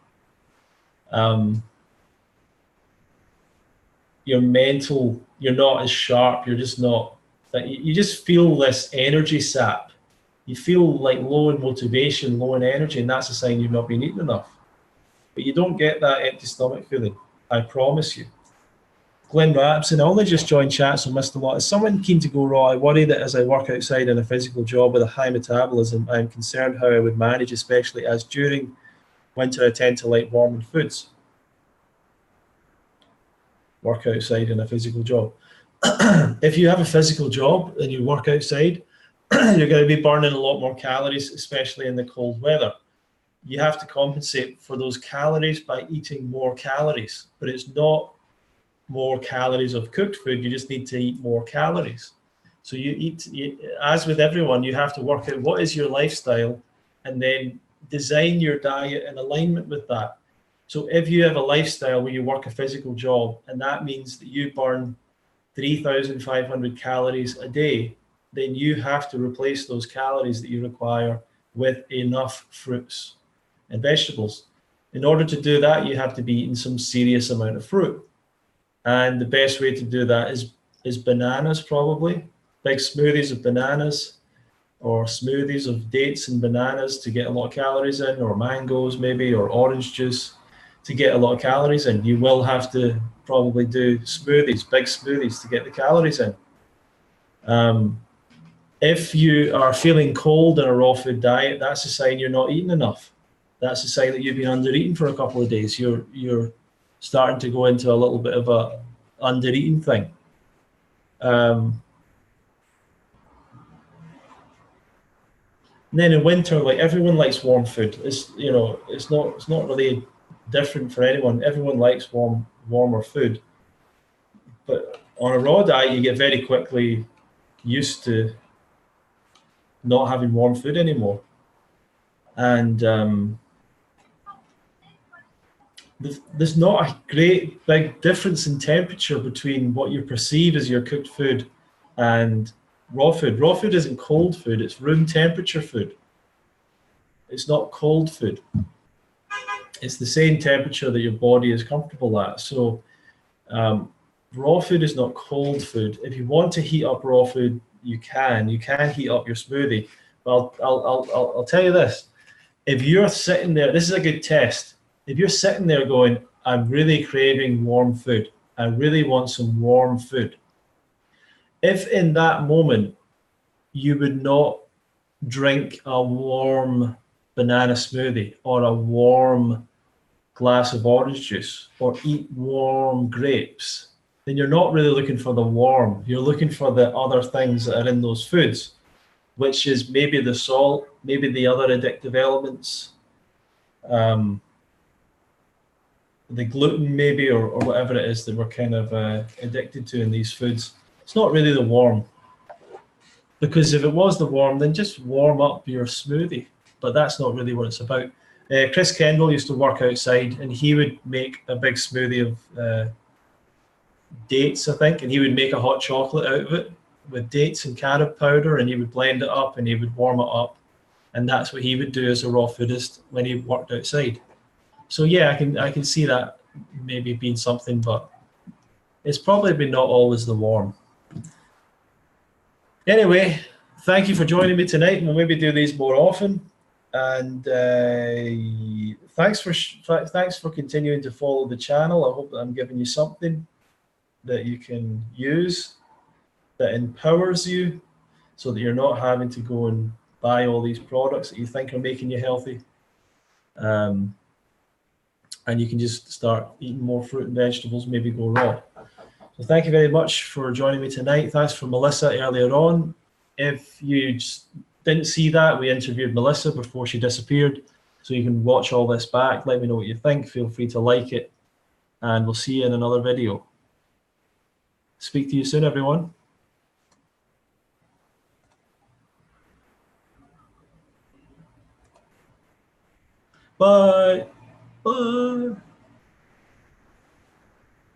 You're not as sharp. You're just not, you just feel this energy sap. You feel like low in motivation, low in energy, and that's a sign you've not been eating enough. But you don't get that empty stomach feeling, I promise you. Glenn Rapson, I only just joined chat, so missed a lot. Is someone keen to go raw? I worry that as I work outside in a physical job with a high metabolism, I am concerned how I would manage, especially as during winter I tend to like warmer foods. Work outside in a physical job. If you have a physical job and you work outside, you're going to be burning a lot more calories, especially in the cold weather. You have to compensate for those calories by eating more calories, but it's not more calories of cooked food. You just need to eat more calories. So as with everyone, you have to work out what is your lifestyle and then design your diet in alignment with that. So if you have a lifestyle where you work a physical job, and that means that you burn 3,500 calories a day, then you have to replace those calories that you require with enough fruits and vegetables. In order to do that, you have to be eating some serious amount of fruit. And the best way to do that is bananas, probably. Big smoothies of bananas, or smoothies of dates and bananas to get a lot of calories in, or mangoes maybe, or orange juice to get a lot of calories in. You will have to probably do smoothies, big smoothies to get the calories in. If you are feeling cold in a raw food diet, that's a sign you're not eating enough. That's a sign that you've been under eating for a couple of days. You're starting to go into a little bit of a under eating thing. And then in winter, like everyone likes warm food. It's not really different for anyone. Everyone likes warmer food. But on a raw diet, you get very quickly used to not having warm food anymore. And there's not a great big difference in temperature between what you perceive as your cooked food and raw food. Raw food isn't cold food, it's room temperature food. It's not cold food. It's the same temperature that your body is comfortable at. So raw food is not cold food. If you want to heat up raw food, you can heat up your smoothie. But I'll tell you this. If you're sitting there, this is a good test. If you're sitting there going, I'm really craving warm food, I really want some warm food. If in that moment you would not drink a warm banana smoothie or a warm glass of orange juice or eat warm grapes, then you're not really looking for the warm. You're looking for the other things that are in those foods, which is maybe the salt, maybe the other addictive elements, the gluten maybe, or whatever it is that we're kind of addicted to in these foods. It's not really the warm. Because if it was the warm, then just warm up your smoothie. But that's not really what it's about. Chris Kendall used to work outside, and he would make a big smoothie of dates, I think, and he would make a hot chocolate out of it with dates and carob powder, and he would blend it up and he would warm it up. And that's what he would do as a raw foodist when he worked outside. So yeah, I can see that maybe being something, but it's probably been not always the warm. Anyway, thank you for joining me tonight. We'll maybe do these more often. And thanks for continuing to follow the channel. I hope that I'm giving you something that you can use that empowers you, so that you're not having to go and buy all these products that you think are making you healthy. And you can just start eating more fruit and vegetables, maybe go raw. So thank you very much for joining me tonight. Thanks for Melissa earlier on. If you just didn't see that, we interviewed Melissa before she disappeared. So you can watch all this back. Let me know what you think. Feel free to like it. And we'll see you in another video. Speak to you soon, everyone. Bye. Bye.